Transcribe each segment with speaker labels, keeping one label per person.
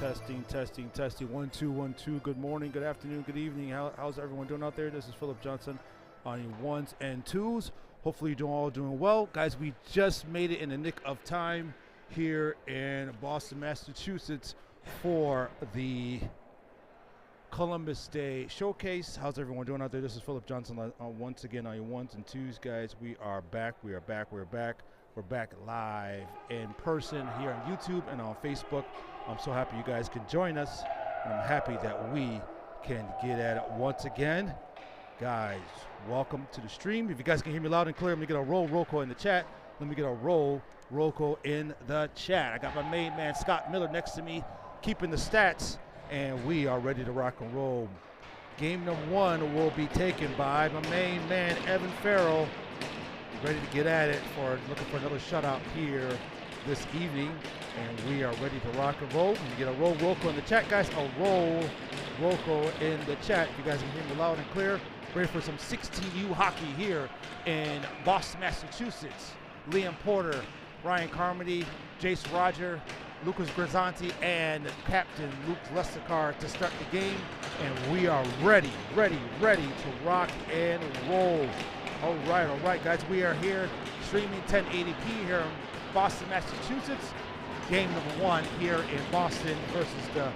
Speaker 1: Testing. 1 2 1 2. Good morning, good afternoon, good evening. How's everyone doing out there? This is Philip Johnson on your ones and twos. Hopefully you're all doing well. Guys, we just made it in the nick of time here in Boston, Massachusetts for the Columbus Day Showcase. How's everyone doing out there? This is Philip Johnson once again on your ones and twos, guys. We are back. We're back live in person here on YouTube and on Facebook. I'm so happy you guys can join us, and I'm happy that we can get at it once again. Guys, welcome to the stream. If you guys can hear me loud and clear, let me get a roll call in the chat. I got my main man, Scott Miller, next to me, keeping the stats, and we are ready to rock and roll. Game number one will be taken by my main man, Evan Farrell. Ready to get at it looking for another shutout here this evening, and we are ready to rock and roll. You get a roll call in the chat, guys. A roll call in the chat. If you guys can hear me loud and clear, ready for some 16U hockey here in Boston, Massachusetts. Liam Porter, Ryan Carmody, Jace Roger, Lucas Grisanti, and Captain Luke Lesticar to start the game, and we are ready to rock and roll. All right, guys, we are here streaming 1080p here in Boston, Massachusetts. Game number one here in Boston versus the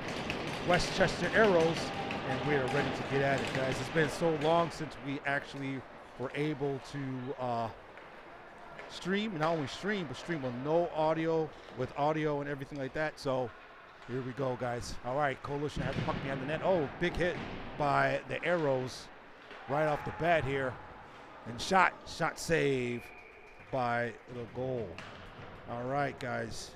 Speaker 1: Westchester Arrows, and we are ready to get at it, guys. It's been so long since we actually were able to stream, not only stream, but stream with no audio, with audio and everything like that. So here we go, guys. All right, Coalition has the puck behind the net. Oh, big hit by the Arrows right off the bat here. And shot save by the goal. All right, guys.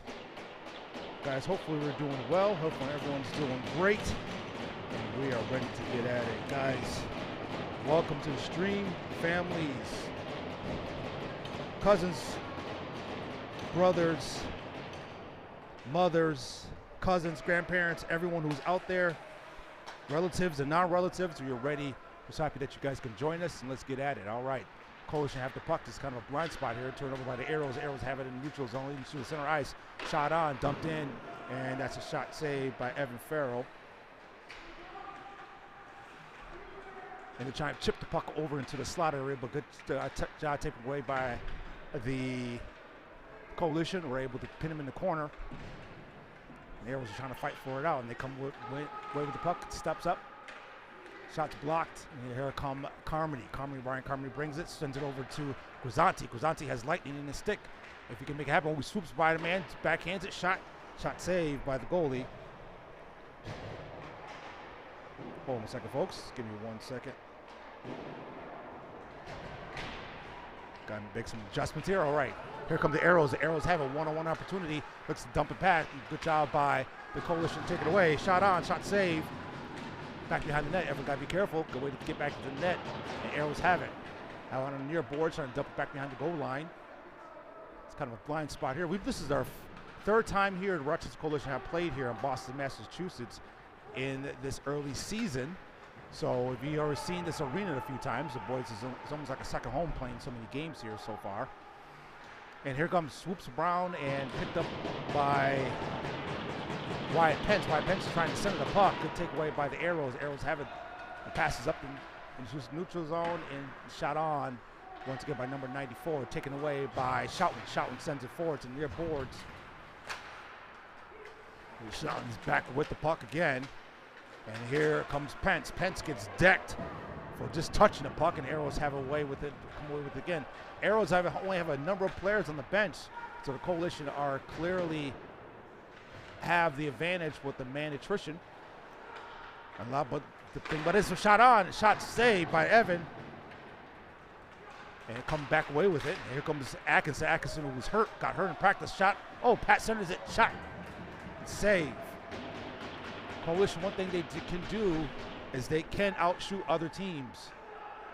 Speaker 1: Guys, hopefully we're doing well. Hopefully everyone's doing great. And we are ready to get at it. Guys, welcome to the stream. Families, cousins, brothers, mothers, cousins, grandparents, everyone who's out there, relatives and non-relatives, we are ready. We're so happy that you guys can join us, and let's get at it. All right. Coalition have the puck. This is kind of a blind spot here. Turned over by the Arrows. The Arrows have it in the neutral zone, leading to the center ice. Shot on, dumped in, and that's a shot saved by Evan Farrell. And they're trying to chip the puck over into the slot area, but good job taken away by the Coalition. We're able to pin him in the corner. And the Arrows are trying to fight for it out, and they come away with the puck. Steps up. Shot's blocked, and here come Carmody. Ryan Carmody brings it, sends it over to Grisanti. Grisanti has lightning in his stick. If he can make it happen, he swoops by the man, backhands it, shot saved by the goalie. Hold on a second, folks. Give me 1 second. Got to make some adjustments here. All right, here come the Arrows. The Arrows have a one-on-one opportunity. Looks to dump it back. Good job by the Coalition to take it away. Shot on, shot saved. Back behind the net. Everyone got to be careful. Good way to get back to the net. And Arrows have it. Now on a near board, trying to dump it back behind the goal line. It's kind of a blind spot here. This is our third time here the Rochester Coalition have played here in Boston, Massachusetts in this early season. So if you've already seen this arena a few times, the boys it's almost like a second home playing so many games here so far. And here comes Swoops Brown and picked up by Wyatt Pence. Wyatt Pence is trying to center the puck. Good takeaway by the Arrows. Arrows have it. It passes up in neutral zone and shot on once again by number 94. Taken away by Schouten. Schouten sends it forward to near boards. Schouten's back with the puck again. And here comes Pence. Pence gets decked for just touching the puck, and Arrows have a way with it. Come away with it again. Arrows only have a number of players on the bench, so the Coalition are clearly have the advantage with the man attrition. But the thing about this, a shot on, shot saved by Evan, and come back away with it. And here comes Atkinson. Atkinson, who was hurt, got hurt in practice. Shot. Oh, Pat centers it. Shot. Save. Coalition, one thing they can do is they can outshoot other teams.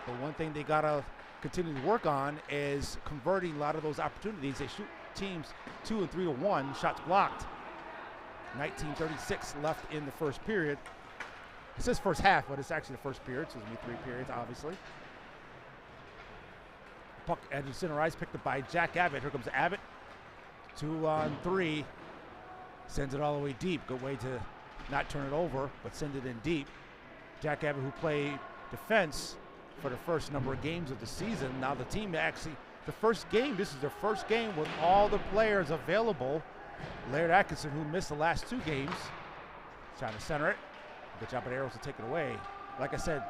Speaker 1: But one thing they gotta continue to work on is converting a lot of those opportunities. They shoot teams 2 and 3 to 1. Shots blocked. 19:36 left in the first period. It says first half, but it's actually the first period, so there's going to be 3 periods, obviously. Puck edge of center ice, picked up by Jack Abbott. Here comes Abbott. 2 on 3. Sends it all the way deep. Good way to not turn it over, but send it in deep. Jack Abbott, who played defense for the first number of games of the season. Now the team actually, the first game, this is their first game with all the players available. Laird Atkinson, who missed the last 2 games, trying to center it. Good job by the Arrows to take it away. Like I said,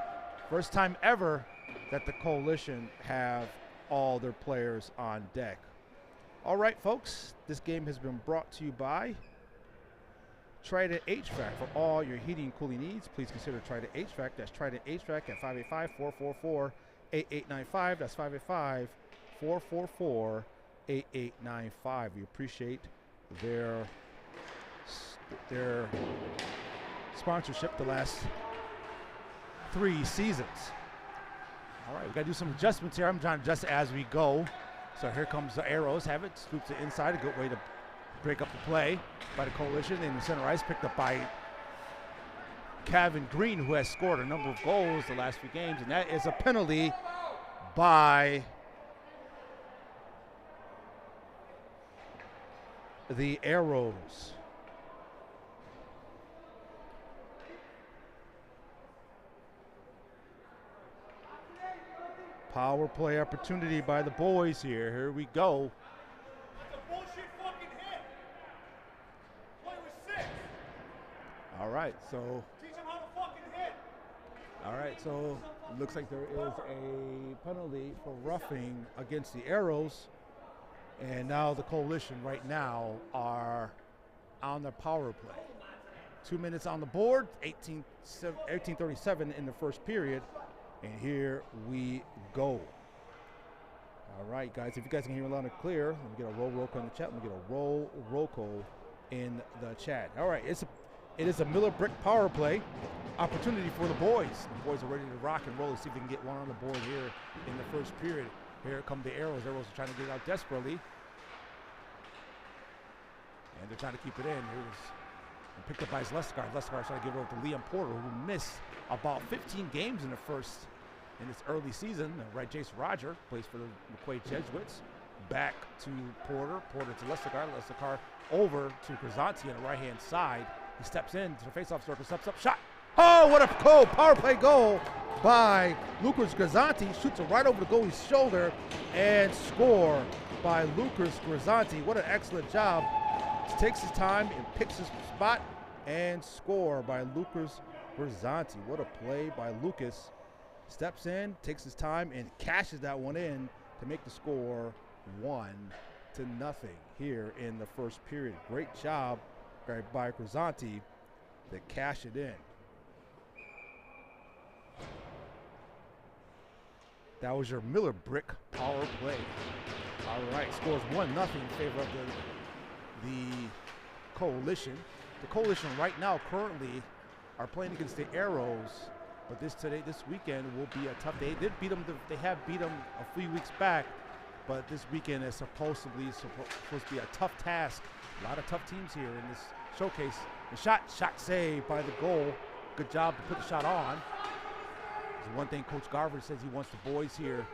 Speaker 1: first time ever that the Coalition have all their players on deck. All right, folks, this game has been brought to you by Trident HVAC. For all your heating and cooling needs, please consider Trident HVAC. That's Trident HVAC at 585-444-8895. That's 585-444-8895. We appreciate their sponsorship the last 3 seasons. All right, we got to do some adjustments here. I'm trying to adjust as we go. So here comes the Arrows. Have it, scoops it inside. A good way to break up the play by the Coalition. In the center ice, picked up by Kevin Green, who has scored a number of goals the last few games, and that is a penalty by the Arrows. Power play opportunity by the boys here. Here we go.
Speaker 2: That's a bullshit fucking hit. Play with 6.
Speaker 1: All right, so.
Speaker 2: Teach him how to fucking hit.
Speaker 1: All right, so it looks like there is a penalty for roughing against the Arrows. And now the Coalition right now are on the power play. 2 minutes on the board, 18:37 in the first period. And here we go. All right, guys, if you guys can hear me loud and clear, let me get a roll Roko in the chat. Let me get a roll Roko in the chat. All right, it is a Miller Brick power play opportunity for the boys. The boys are ready to rock and roll. Let's see if we can get one on the board here in the first period. Here come the Arrows. Arrows are trying to get it out desperately. And they're trying to keep it in. Here's picked up by his Lestegard. Lestegard trying to give it over to Liam Porter, who missed about 15 games in this early season. Right, Jason Roger plays for the McQuaid Jesuits. Back to Porter. Porter to Lestegard. Lestegard over to Grisanti on the right-hand side. He steps in to the face-off circle, steps up, shot. Oh, what a goal! Power play goal by Lucas Grisanti. Shoots it right over the goalie's shoulder and score by Lucas Grisanti. What an excellent job. Takes his time and picks his spot and score by Lucas Grisanti. What a play by Lucas. Steps in, takes his time, and cashes that one in to make the score 1-0 here in the first period. Great job by Grisanti to cash it in. That was your Miller Brick power play. All right, scores 1-0 in favor of the Coalition. The Coalition right now currently are playing against the Arrows, but this weekend will be a tough day. They did beat them. They have beat them a few weeks back, but this weekend is supposed to be a tough task. A lot of tough teams here in this showcase. The shot saved by the goal. Good job to put the shot on. There's one thing Coach Garver says, he wants the boys here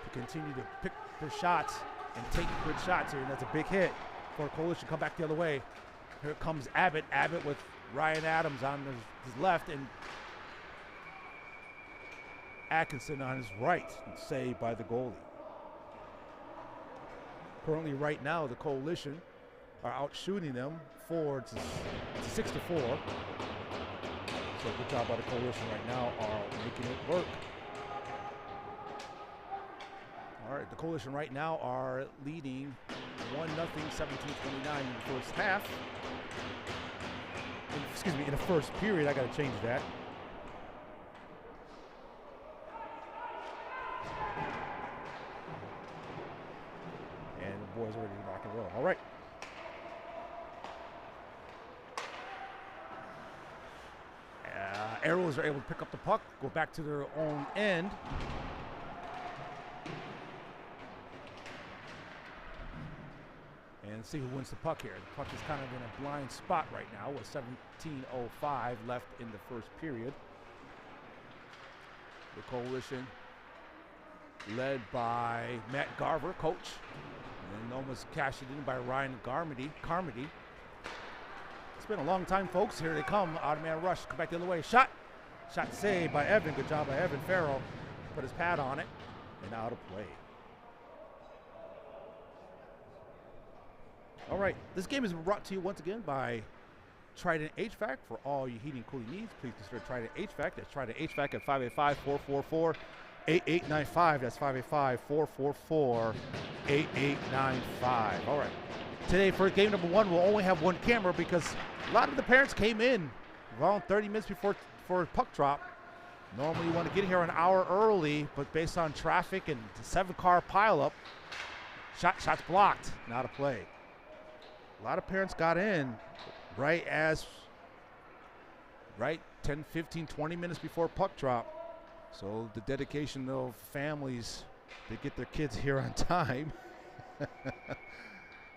Speaker 1: to continue to pick their shots and take good shots here, and that's a big hit for Coalition. Come back the other way. Here comes Abbott. Abbott with Ryan Adams on his left and Atkinson on his right, and saved by the goalie. Currently, right now, the Coalition are out shooting them 4-6-4. So good job by the Coalition right now are making it work. All right, the Coalition right now are leading 1-0, 17-29 in the first half. Excuse me, in the first period. I got to change that. And the boys are ready to rock and roll. All right. Arrows are able to pick up the puck, go back to their own end. And see who wins the puck here. The puck is kind of in a blind spot right now with 17:05 left in the first period. The Coalition, led by Matt Garver, coach, and almost cashed it in by Ryan Carmody. It's been a long time, folks. Here they come. Automatic rush. Come back the other way. Shot saved by Evan. Good job by Evan Farrell. Put his pad on it and out of play. All right, this game is brought to you once again by Trident HVAC. For all your heating and cooling needs, please consider Trident HVAC. That's Trident HVAC at 585-444-8895. That's 585-444-8895. All right. Today, for game number 1, we'll only have one camera because a lot of the parents came in around 30 minutes before for puck drop. Normally, you want to get here an hour early, but based on traffic and the 7-car pileup, shots blocked, not a play. A lot of parents got in right 10, 15, 20 minutes before puck drop. So the dedication of families to get their kids here on time.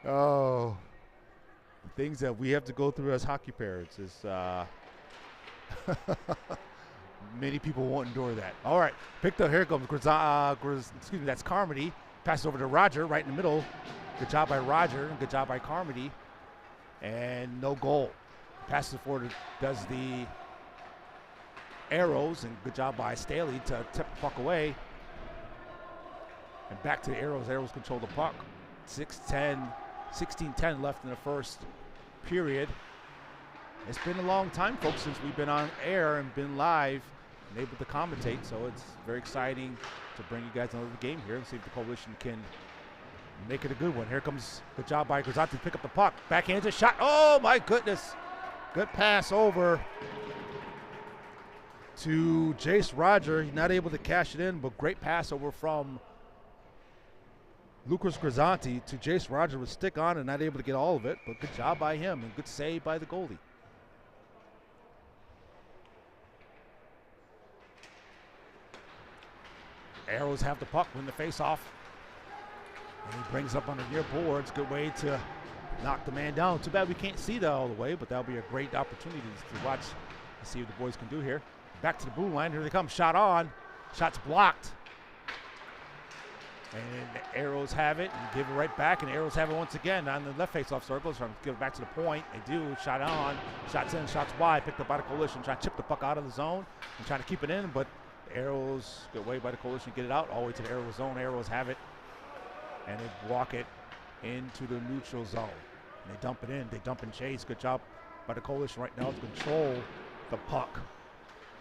Speaker 1: Oh, the things that we have to go through as hockey parents is many people won't endure that. All right, picked up. Here comes that's Carmody. Passes over to Roger right in the middle. Good job by Roger. Good job by Carmody. And no goal. Passes it forward, does the Arrows, and good job by Staley to tip the puck away. And back to the Arrows. Arrows control the puck. 16-10 left in the first period. It's been a long time, folks, since we've been on air and been live and able to commentate, so it's very exciting to bring you guys another game here and see if the Coalition can make it a good one. Here comes, good job by Grazati to pick up the puck. Backhands a shot. Oh, my goodness. Good pass over to Jace Roger. He's not able to cash it in, but great pass over from Lucas Grazanti to Jace Roger with stick on and not able to get all of it, but good job by him and good save by the goalie. Arrows have the puck, win the face-off. And he brings up on the near boards. Good way to knock the man down. Too bad we can't see that all the way, but that'll be a great opportunity to watch and see what the boys can do here. Back to the blue line. Here they come. Shot on. Shot's blocked. And the Arrows have it and give it right back. And the Arrows have it once again on the left face-off circle. So I'm give it back to the point. They do. Shot on. Shots in. Shots wide. Picked up by the Coalition. Trying to chip the puck out of the zone and trying to keep it in. But the Arrows, good way by the Coalition to get it out. All the way to the Arrows zone. Arrows have it. And they walk it into the neutral zone. And they dump it in. They dump and chase. Good job by the Coalition right now to control the puck.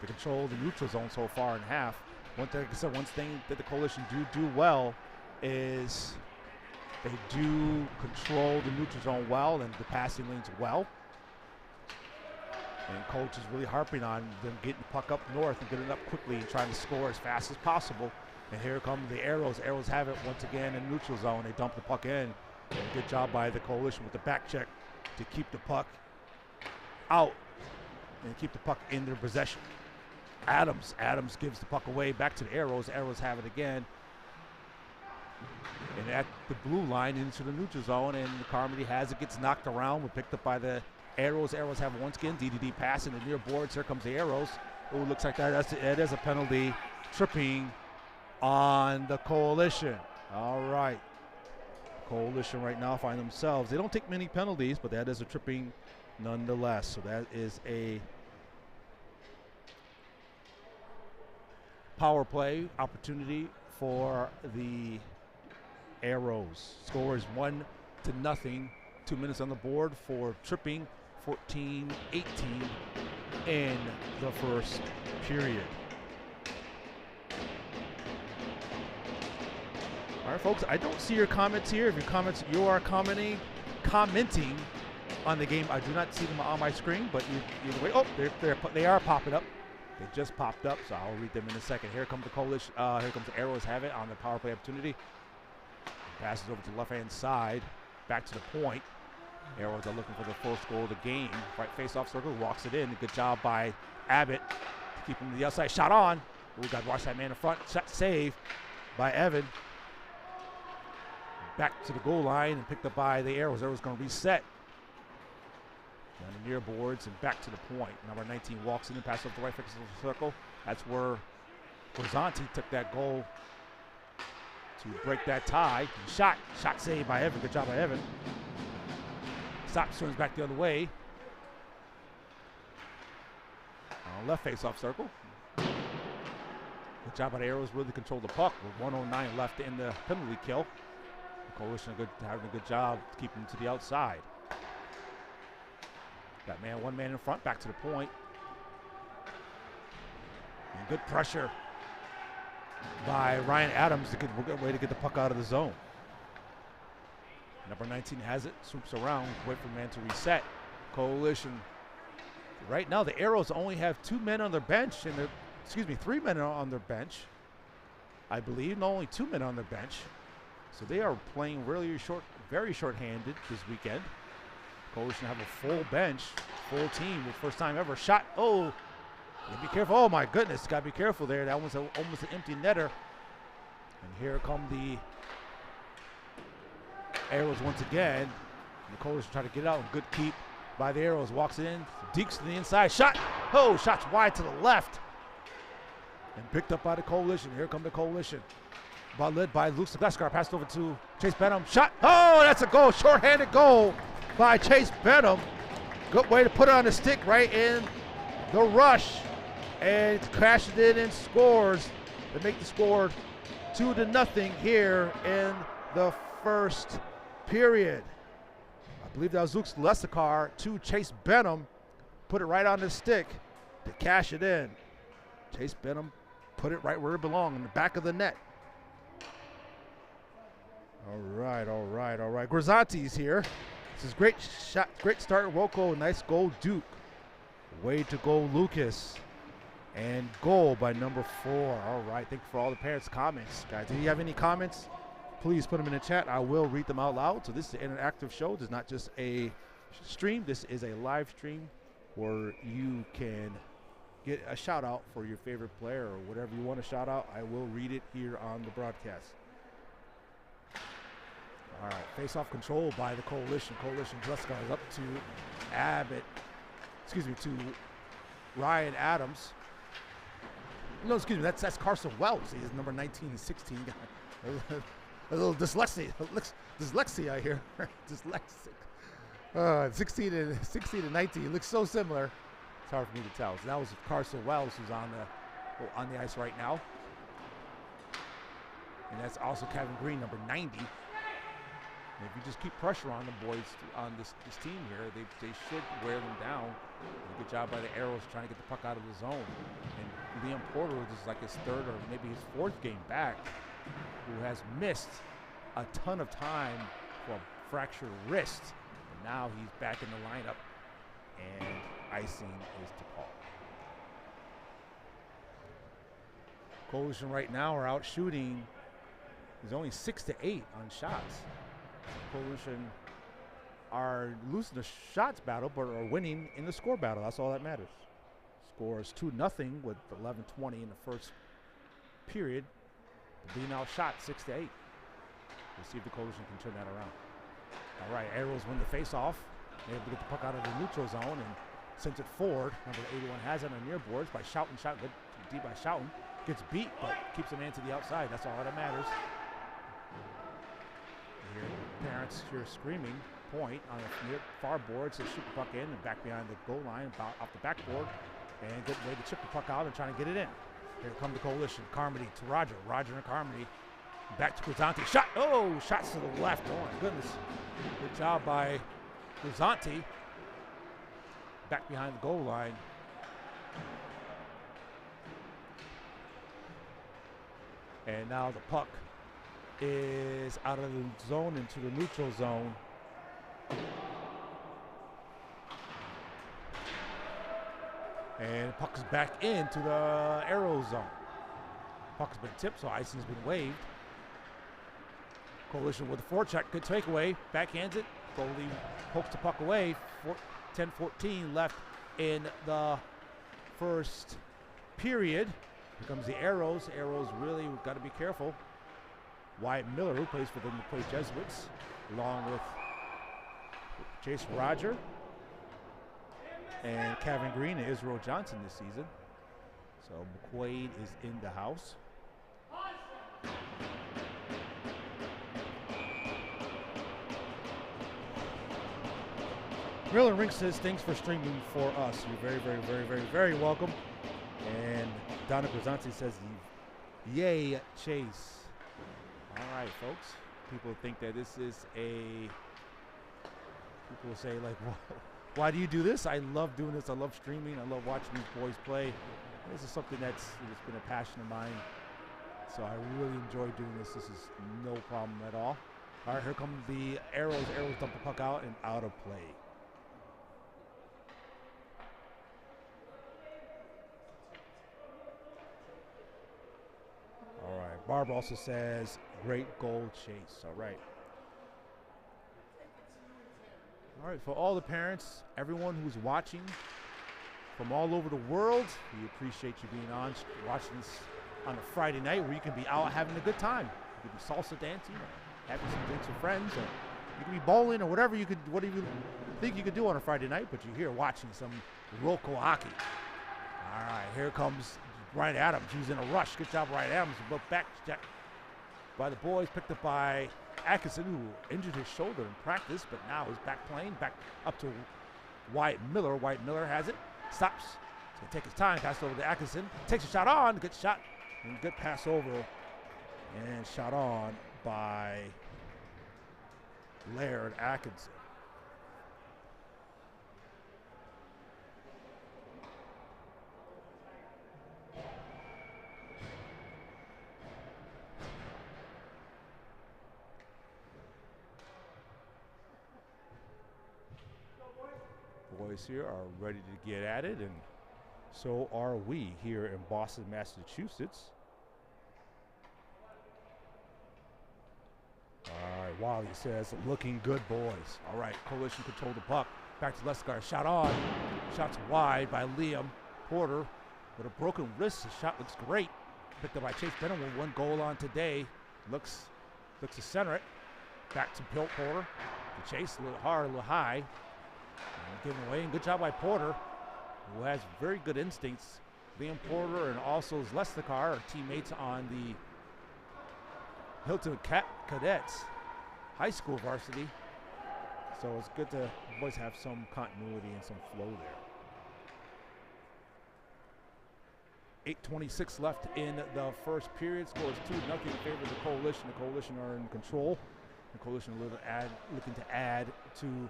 Speaker 1: They control the neutral zone so far in half. One thing, like I said, one thing that the Coalition do well is they do control the neutral zone well and the passing lanes well. And coach is really harping on them getting the puck up north and getting it up quickly and trying to score as fast as possible. And here come the Arrows. Arrows have it once again in neutral zone. They dump the puck in. And good job by the Coalition with the back check to keep the puck out and keep the puck in their possession. Adams gives the puck away back to the Arrows. Arrows have it again. And at the blue line into the neutral zone, and Carmody has it, gets knocked around, but picked up by the Arrows. Arrows have it once again. DDD pass in the near boards. Here comes the Arrows. Oh, looks like that is a penalty. Tripping on the Coalition. All right. Coalition right now find themselves. They don't take many penalties, but that is a tripping nonetheless. So that is a power play opportunity for the Arrows. Score is 1-0. 2 minutes on the board for tripping. 14-18 in the first period. All right, folks, I don't see your comments here. If you are commenting on the game. I do not see them on my screen, but either way, oh, they are popping up. They just popped up, so I'll read them in a second. Here comes the Coalition. Here comes the Arrows have it on the power play opportunity. Passes over to the left-hand side, back to the point. Arrows are looking for the first goal of the game. Right face-off circle, walks it in. Good job by Abbott to keep him to the outside. Shot on. We got to watch that man in front. Shot save by Evan. Back to the goal line and picked up by the Arrows. Arrows going to reset. Down the near boards and back to the point. Number 19 walks in and passes up the right face-off circle. That's where Grazanti took that goal to break that tie. Shot saved by Evan. Good job by Evan. Stops, turns back the other way. On left face-off circle. Good job by the Arrows, really control the puck with 1:09 left in the penalty kill. The Coalition having a good job keeping him to the outside. Got one man in front, back to the point. And good pressure by Ryan Adams to get a good way to get the puck out of the zone. Number 19 has it, swoops around, wait for man to reset. Coalition. Right now, the Arrows only have 2 men on their bench, and 3 men on their bench, I believe. No, only 2 men on their bench. So they are playing really very short-handed this weekend. Coalition have a full bench, full team, the first time ever. Shot, oh, be careful. Oh my goodness, gotta be careful there. That was almost an empty netter. And here come the Arrows once again. And the Coalition try to get out, and good keep by the Arrows. Walks it in, deeks to the inside. Shot, oh, shots wide to the left. And picked up by the Coalition. Here come the Coalition. Led by Luke Glesker, passed over to Chase Benham. Shot, oh, that's a goal, shorthanded goal by Chase Benham. Good way to put it on the stick right in the rush. And crashes it and scores to make the score 2-0 here in the first period. I believe that was Luke Glesker to Chase Benham. Put it right on the stick to cash it in. Chase Benham put it right where it belonged, in the back of the net. All right. Grisanti's here. This is great shot, great start, Rocco. Nice goal, Duke. Way to go, Lucas. And goal by number 4. All right, thank you for all the parents' comments. Guys, if you have any comments, please put them in the chat. I will read them out loud. So this is an interactive show. This is not just a stream. This is a live stream where you can get a shout out for your favorite player or whatever you want to shout out. I will read it here on the broadcast. All right, face-off control by the Coalition. Glesker is up to Ryan Adams. No, excuse me, that's Carson Wells. He's number 19 and 16 guy. A little dyslexia here. Dyslexic. 16 and 19. It looks so similar. It's hard for me to tell. So that was Carson Wells, who's on the ice right now. And that's also Kevin Green, number 90. And if you just keep pressure on the boys on this team here, they should wear them down. Good job by the Arrows trying to get the puck out of the zone. And Liam Porter, this is like his 3rd or maybe his 4th game back, who has missed a ton of time for a fractured wrist. And now he's back in the lineup, and icing is to Paul. Coalition right now are out shooting. He's only 6-8 on shots. Coalition are losing the shots battle, but are winning in the score battle. That's all that matters. Score is 2-0 with 11:20 in the first period. Being outshot 6-8. We'll see if the Coalition can turn that around. All right, Arrows win the face-off. They're able to get the puck out of the neutral zone and sends it forward. Number 81 has it on near boards by Shoughton. Good D by Shoughton. Gets beat, but keeps a man to the outside. That's all that matters. Here, parents here screaming. Point on the near far boards to shoot the puck in and back behind the goal line, off the backboard, and good way to chip the puck out and trying to get it in. Here come the Coalition. Carmody to Roger. Roger and Carmody. Back to Grisanti. Shot. Oh, shots to the left. Oh my goodness. Good job by Grisanti. Back behind the goal line. And now the puck is out of the zone into the neutral zone. And the puck is back into the Arrow zone. Puck's been tipped, so icing's been waved. Coalition with a forecheck, good takeaway, backhands it. Goalie pokes the puck away. 10-14 left in the first period. Here comes the Arrows. Arrows really got to be careful. Wyatt Miller, who plays for them, plays Jesuits, along with Jason Roger and Kevin Green and Israel Johnson this season. So McQuaid is in the house. Maryland Rink says, thanks for streaming for us. You're very, very, very, very, very welcome. Donna Grazanti says, yay, Chase. All right, folks. People think that this is people say, like, why do you do this? I love doing this. I love streaming. I love watching these boys play. This is something that's been a passion of mine. So I really enjoy doing this. This is no problem at all. All right, here come the Arrows. Arrows dump the puck out and out of play. All right, Barb also says, great goal, Chase. All right. All right, for all the parents, everyone who's watching from all over the world, we appreciate you being on, watching this on a Friday night where you can be out having a good time. You can be salsa dancing, or having some drinks with friends, or you can be bowling, or whatever you think you could do on a Friday night, but you're here watching some local hockey. All right, here comes Ryan Adams. He was in a rush. Good job, Ryan Adams. But back check by the boys, picked up by Atkinson, who injured his shoulder in practice, but now he's back playing, back up to Wyatt Miller. Wyatt Miller has it, stops. He's going to take his time, pass it over to Atkinson. Takes a shot on, good shot, and good pass over, and shot on by Laird Atkinson. Boys here are ready to get at it, and so are we here in Boston, Massachusetts. All right, Wally says, looking good, boys. All right, Coalition control the puck. Back to Leskar, shot on. Shots wide by Liam Porter with a broken wrist. His shot looks great. Picked up by Chase Benham with one goal on today. Looks to center it. Back to Porter. The chase, a little hard, a little high. Giving away, and good job by Porter, who has very good instincts. Liam Porter and also Lesnikar are teammates on the Hilton Cadets high school varsity. So it's good to the boys have some continuity and some flow there. 8:26 left in the first period. Score is 2-0 in favor of the Coalition. The Coalition are in control. The Coalition looking to add to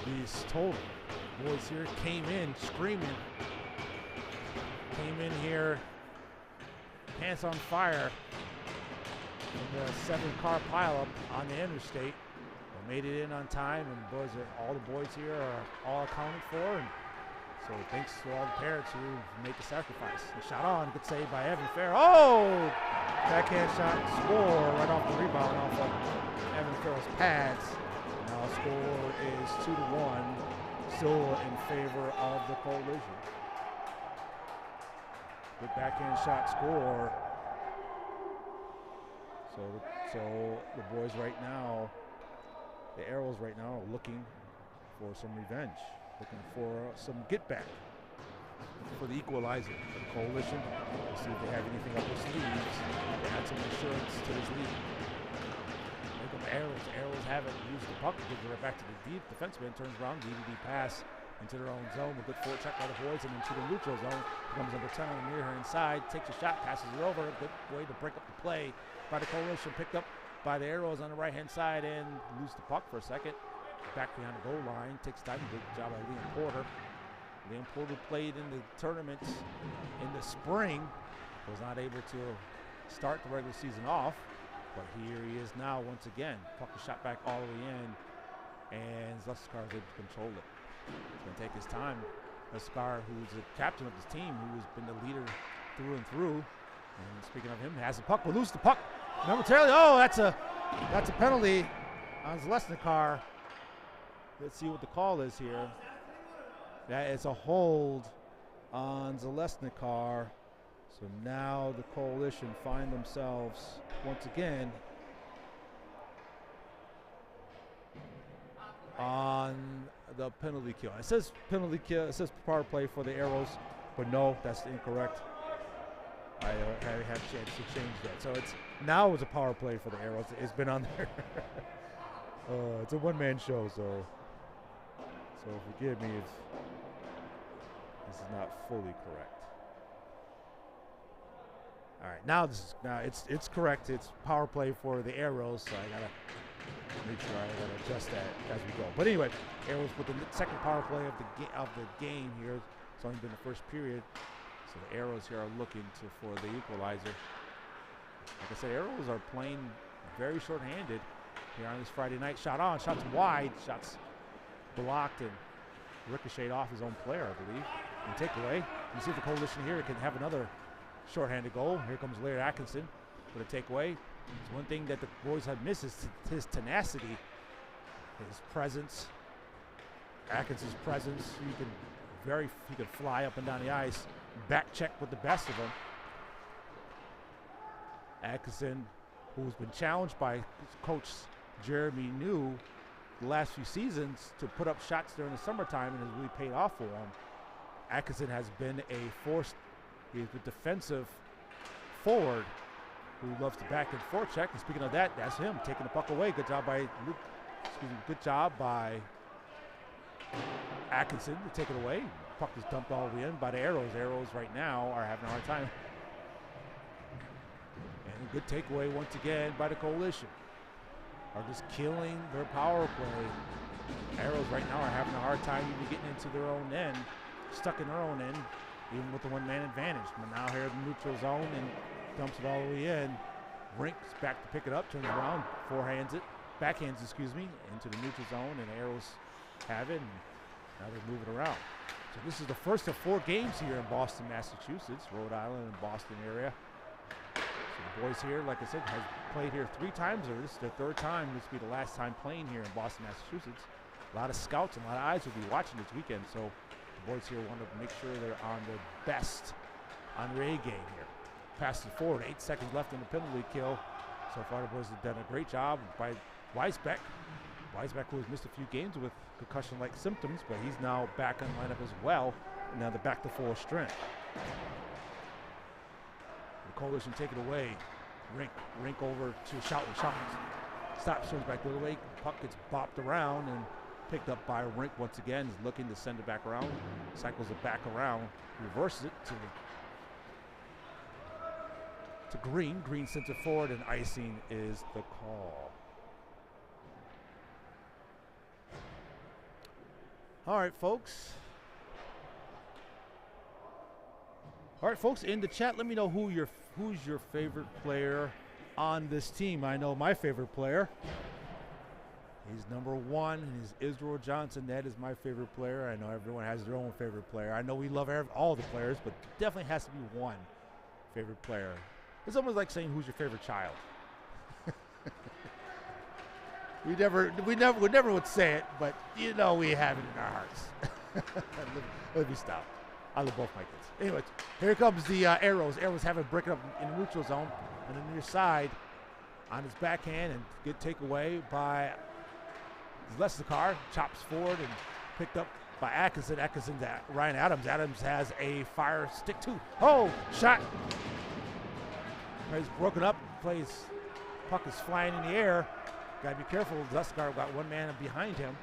Speaker 1: these total. Boys here came in screaming. Came in here, pants on fire in the 7-car pileup on the interstate. They made it in on time, and all the boys here are all accounted for. And so thanks to all the parents who make the sacrifice. The shot on, good save by Evan Farrell. Oh! Backhand shot, score right off the rebound off of Evan Farrell's pads. Now score is 2-1, still in favor of the Coalition. Good backhand shot, score. So the boys right now, the Arrows right now are looking for some revenge, looking for some get back, looking for the equalizer. The Coalition, we'll see if they have anything up their sleeves. They add some insurance to this league. Arrows. Arrows haven't used the puck. Gives it right back to the deep defenseman. Turns around, DVD pass into their own zone. A good forward check by the boys, and into the neutral zone. Comes number 10 on the near her inside. Takes a shot, passes it over. Good way to break up the play by the Coalition. Picked up by the Arrows on the right-hand side and lose the puck for a second. Back behind the goal line. Takes time. Good job by Liam Porter. Liam Porter played in the tournaments in the spring. Was not able to start the regular season off. But here he is now once again. Puck is shot back all the way in, and Leskar is able to control it. He's going to take his time. Leskar, who's the captain of this team, who has been the leader through and through. And speaking of him, has the puck, will lose the puck momentarily. Oh, that's a penalty on Lesnikar. Let's see what the call is here. That is a hold on Zelesnikar. So now the Coalition find themselves once again on the penalty kill. It says penalty kill, it says power play for the Arrows, but no, that's incorrect. I have a chance to change that. So now it's a power play for the Arrows. It's been on there. It's a one-man show, so forgive me if this is not fully correct. All right, now it's correct. It's power play for the Arrows, so I gotta make sure I gotta adjust that as we go. But anyway, Arrows with the second power play of the game here. It's only been the first period, so the Arrows here are looking for the equalizer. Like I said, Arrows are playing very short-handed here on this Friday night. Shots wide, shots blocked and ricocheted off his own player, I believe. And takeaway. You see if the Coalition here can have another short-handed goal. Here comes Laird Atkinson with a takeaway. It's one thing that the boys have missed is his tenacity, his presence. Atkinson's presence. He can fly up and down the ice, back check with the best of them. Atkinson, who's been challenged by Coach Jeremy New the last few seasons to put up shots during the summertime, and has really paid off for him. Atkinson has been he's a defensive forward who loves to back and forecheck. And speaking of that, that's him taking the puck away. Good job by Atkinson to take it away. Puck is dumped all the way in by the Arrows. Arrows right now are having a hard time. And a good takeaway once again by the Coalition. Are just killing their power play. Arrows right now are having a hard time even getting into their own end, stuck in their own end, even with the one-man advantage. But now here in the neutral zone and dumps it all the way in. Rink's back to pick it up, turns around, backhands, into the neutral zone, and Arrows have it, and now they're moving around. So this is the first of 4 games here in Boston, Massachusetts, Rhode Island and Boston area. So the boys here, like I said, has played here 3 times, or this is their 3rd time. This will be the last time playing here in Boston, Massachusetts. A lot of scouts and a lot of eyes will be watching this weekend, so the boys here want to make sure they're on their best on their A game here. Passes forward, 8 seconds left in the penalty kill. So far the boys have done a great job by Weisbeck. Weisbeck, who has missed a few games with concussion-like symptoms, but he's now back in the lineup as well. And now they're back to full strength. The Coalition take it away. Rink over to Schouten. Stops, turns back the other way. Puck gets bopped around and picked up by Rink once again. He's looking to send it back around. Cycles it back around. Reverses it to Green. Green sends it forward, and icing is the call. All right, folks. In the chat, let me know who's your favorite player on this team. I know my favorite player. He's number 1, and he's Israel Johnson. That is my favorite player. I know everyone has their own favorite player. I know we love all the players, but definitely has to be one favorite player. It's almost like saying who's your favorite child. we never would say it, but you know we have it in our hearts. Let me stop. I love both my kids. Anyway, here comes the Arrows. Arrows have it breaking up in the neutral zone on the near side on his backhand, and good takeaway by Leslicar. Chops forward and picked up by Atkinson. Atkinson's at Ryan Adams. Adams has a fire stick too. Oh, shot. He's broken up. Puck is flying in the air. Gotta be careful. Leslicar got one man behind him.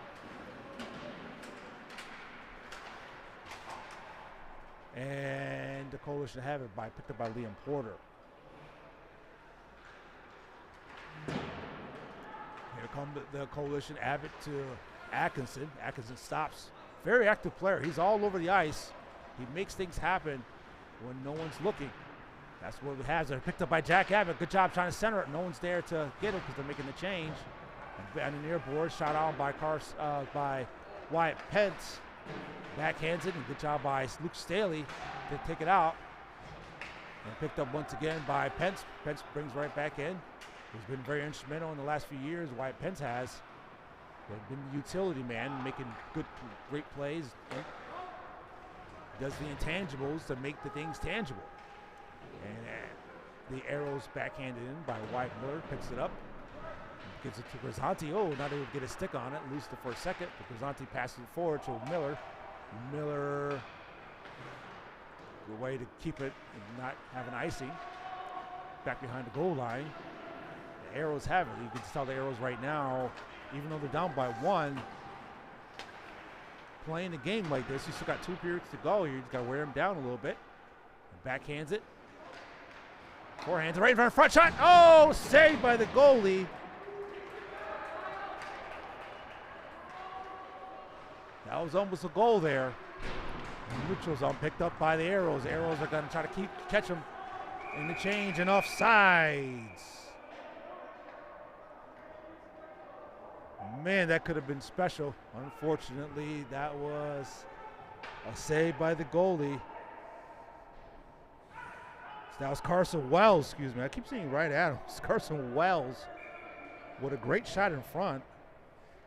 Speaker 1: And the Coalition have it picked up by Liam Porter. Here come the Coalition. Abbott to Atkinson. Atkinson stops. Very active player. He's all over the ice. He makes things happen when no one's looking. That's what we have. They're picked up by Jack Abbott. Good job trying to center it. No one's there to get it because they're making the change. And an near board shot out by Wyatt Pence. Backhands it, and good job by Luke Staley to take it out. And picked up once again by Pence. Pence brings right back in. He's been very instrumental in the last few years. Wyatt Pence has. Been the utility man, making great plays. Does the intangibles to make the things tangible. And the Arrows backhanded in by Wyatt Miller. Picks it up. Gives it to Grisanti. Oh, not able to get a stick on it. Loses it for a second. But Grisanti passes it forward to Miller. Miller, good way to keep it and not have an icing. Back behind the goal line. The Arrows have it. You can tell the Arrows right now, even though they're down by 1, playing a game like this, you still got 2 periods to go here. You just got to wear them down a little bit. And backhands it. Forehand right in front, front shot. Oh, saved by the goalie. That was almost a goal there. Neutral zone picked up by the Arrows. The Arrows are going to try to catch them in the change and offsides. Man, that could have been special. Unfortunately, that was a save by the goalie. So that was Carson Wells, excuse me. I keep saying right at him. It's Carson Wells with a great shot in front,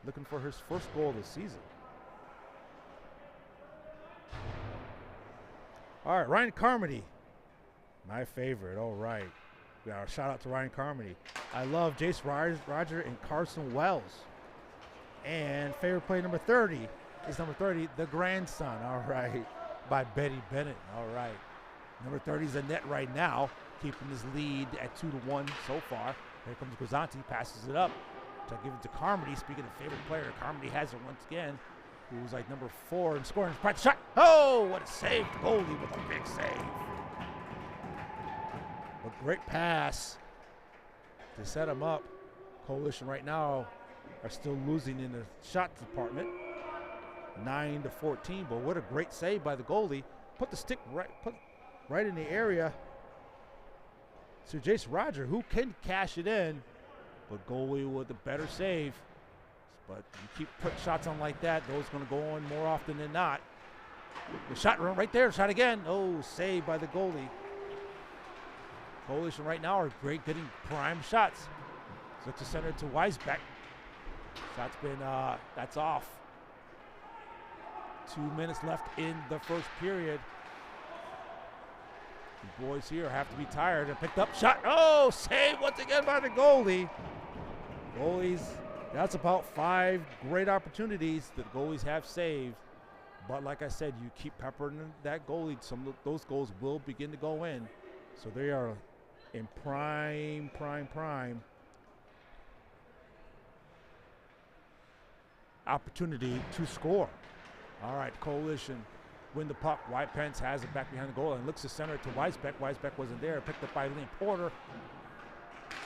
Speaker 1: looking for his first goal of the season. All right, Ryan Carmody, my favorite. All right, shout out to Ryan Carmody. I love Jace Roger and Carson Wells. And favorite play number 30 is number 30, the grandson. All right, by Betty Bennett. All right, number 30 is a net right now, keeping his lead at 2-1 so far. Here comes Grisanti, passes it up to give it to Carmody. Speaking of favorite player, Carmody has it once again. Who's like number 4 and scoring. Practice shot. Oh, what a save. Goalie with a big save. A great pass to set him up. Coalition right now are still losing in the shot department. 9-14, but what a great save by the goalie. Put the stick right in the area. So Jace Roger, who can cash it in, but goalie with a better save. But you keep putting shots on like that, those going to go on more often than not. The shot right there, shot again. Oh, saved by the goalie. Coalition right now are great getting prime shots. Look to center to Weisbeck. Shot's been, that's off. 2 minutes left in the first period. The boys here have to be tired and picked up shot. Oh, saved once again by the goalie. Goalies. That's about 5 great opportunities that goalies have saved. But like I said, you keep peppering that goalie, some of those goals will begin to go in. So they are in prime opportunity to score. All right, Coalition win the puck. White Pence has it back behind the goal and looks to center to Weisbeck. Weisbeck wasn't there. Picked up by Liam Porter.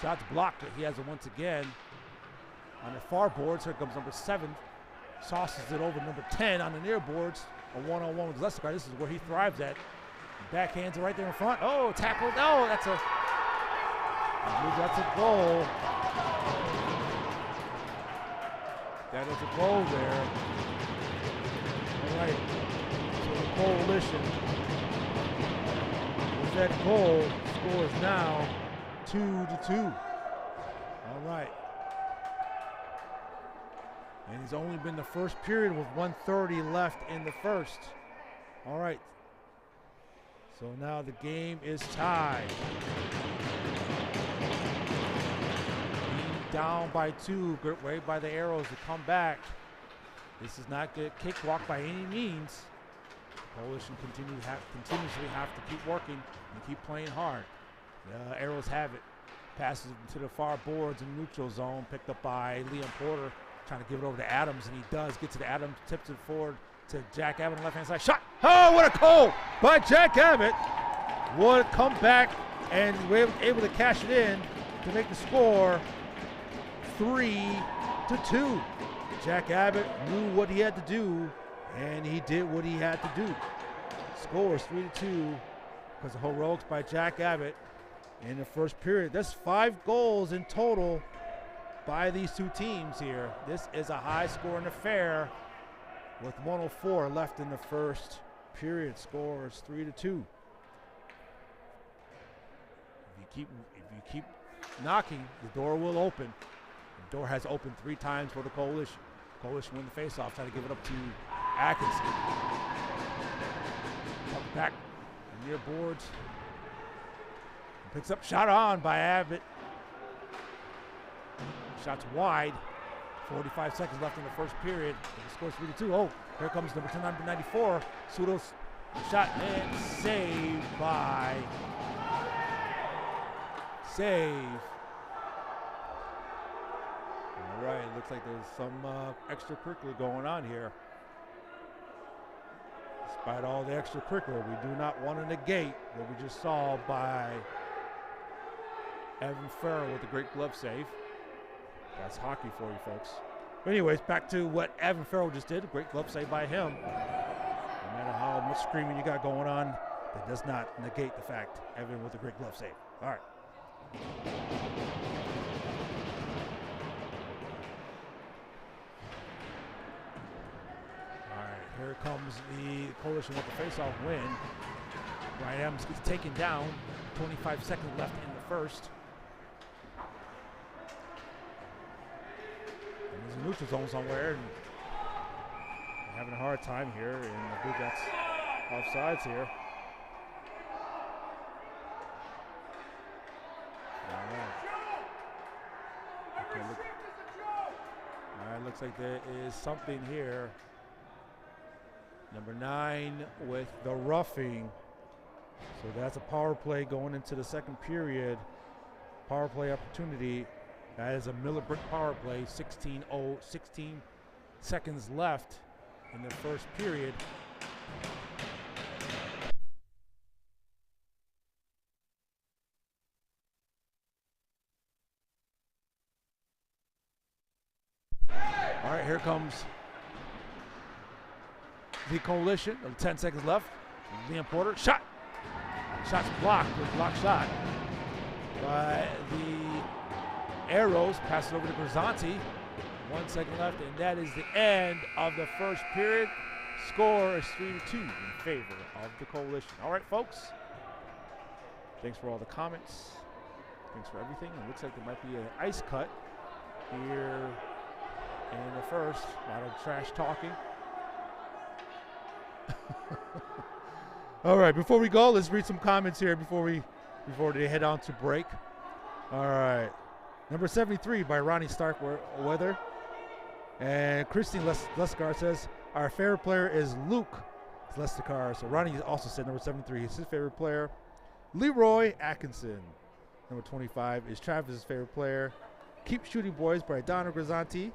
Speaker 1: Shot's blocked, but he has it once again. On the far boards, here comes number 7. Sauces it over number 10 on the near boards. A one-on-one with Lessicar. This is where he thrives at. Backhands it right there in front. Oh, tackled. Oh, that's a goal. That is a goal there. All right. So the Coalition with that goal scores now 2-2. All right. And it's only been the first period with 1:30 left in the first. All right. So now the game is tied. Being down by 2, great way by the Arrows to come back. This is not a cakewalk by any means. Coalition continuously have to keep working and keep playing hard. The Arrows have it. Passes into the far boards in neutral zone, picked up by Liam Porter. Trying to give it over to Adams, and he does. Gets it to Adams, tips it forward to Jack Abbott on the left-hand side. Shot! Oh, what a goal by Jack Abbott. Would come back and we're able to cash it in to make the score 3-2. Jack Abbott knew what he had to do, and he did what he had to do. Scores 3-2 because of heroics by Jack Abbott in the first period. That's 5 goals in total by these two teams here. This is a high-scoring affair with 1:04 left in the first period. Scores 3-2. If you keep knocking, the door will open. The door has opened 3 times for the Coalition. Coalition win the faceoff, trying to give it up to Atkinson. Comes back near boards. Picks up, shot on by Abbott. Shots wide. 45 seconds left in the first period. The score's 3-2. Oh, here comes number 10, number 94. Sudos shot and saved by All right, looks like there's some extracurricular going on here. Despite all the extracurricular, we do not want to negate what we just saw by Evan Farrell with a great glove save. That's hockey for you, folks. But anyways, back to what Evan Farrell just did. A great glove save by him. No matter how much screaming you got going on, that does not negate the fact Evan with a great glove save. All right. All right, here comes the Coalition with the face-off win. Ryan Adams gets taken down. 25 seconds left in the first. And there's a neutral zone somewhere. And having a hard time here, and I believe that's offsides here. All right, looks like there is something here. Number 9 with the roughing. So that's a power play going into the second period. Power play opportunity. That is a Miller Brick power play. 16 seconds left in the first period. All right, here comes the Coalition. 10 seconds left. Liam Porter, shot. Shot's blocked, with blocked shot. By the Arrows, pass it over to Grisanti. 1 second left, and that is the end of the first period. Score is 3-2 in favor of the Coalition. All right, folks. Thanks for all the comments. Thanks for everything. It looks like there might be an ice cut here in the first. A lot of trash talking. All right, before we go, let's read some comments here before they head on to break. All right. Number 73 by Ronnie Starkweather. And Christine Lescar says, our favorite player is Luke Lescar. So Ronnie also said number 73 is his favorite player. Leroy Atkinson. Number 25 is Travis's favorite player. Keep Shooting Boys by Donna Grisanti.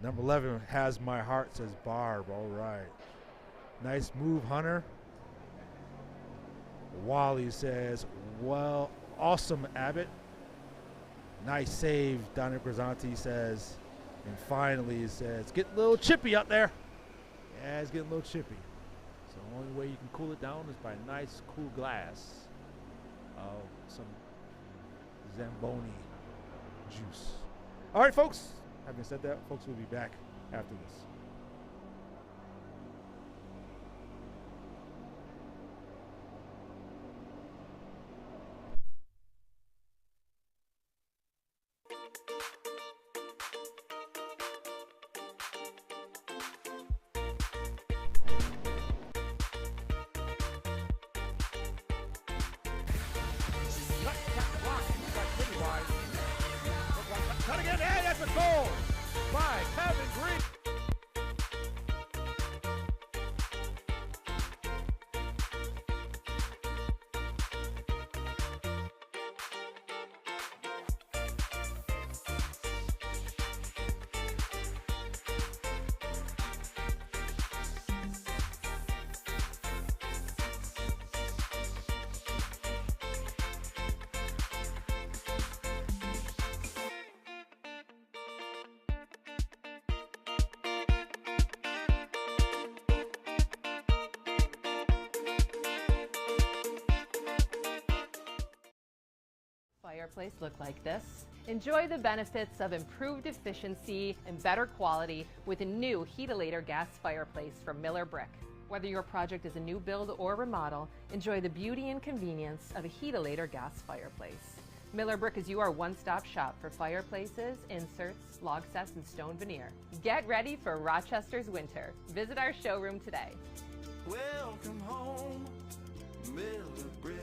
Speaker 1: Number 11 has my heart, says Barb. All right. Nice move, Hunter. Wally says, well, awesome, Abbott. Nice save, Donna Grisanti says. And finally, he says, get a little chippy up there. Yeah, it's getting a little chippy. So the only way you can cool it down is by a nice, cool glass of some Zamboni juice. All right, folks. Having said that, folks, we'll be back after this. Cut again, and that's a goal by Kevin Green.
Speaker 3: Fireplace look like this. Enjoy the benefits of improved efficiency and better quality with a new Heatilator gas fireplace from Miller Brick. Whether your project is a new build or remodel, enjoy the beauty and convenience of a Heatilator gas fireplace. Miller Brick is your one-stop shop for fireplaces, inserts, log sets, and stone veneer. Get ready for Rochester's winter. Visit our showroom today.
Speaker 4: Welcome home, Miller Brick.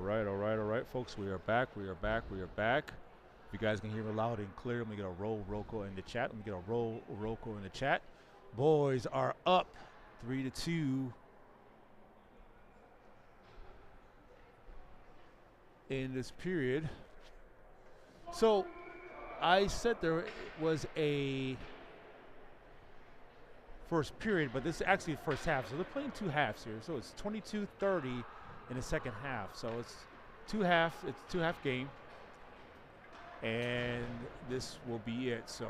Speaker 1: All right, folks. We are back. We are back. We are back. If you guys can hear me loud and clear, let me get a roll Rocco in the chat. Let me get a roll Rocco in the chat. Boys are up 3-2 in this period. So I said there was a first period, but this is actually the first half. So they're playing two halves here. So it's 22-30 in the second half. So it's two-half game. And this will be it. So,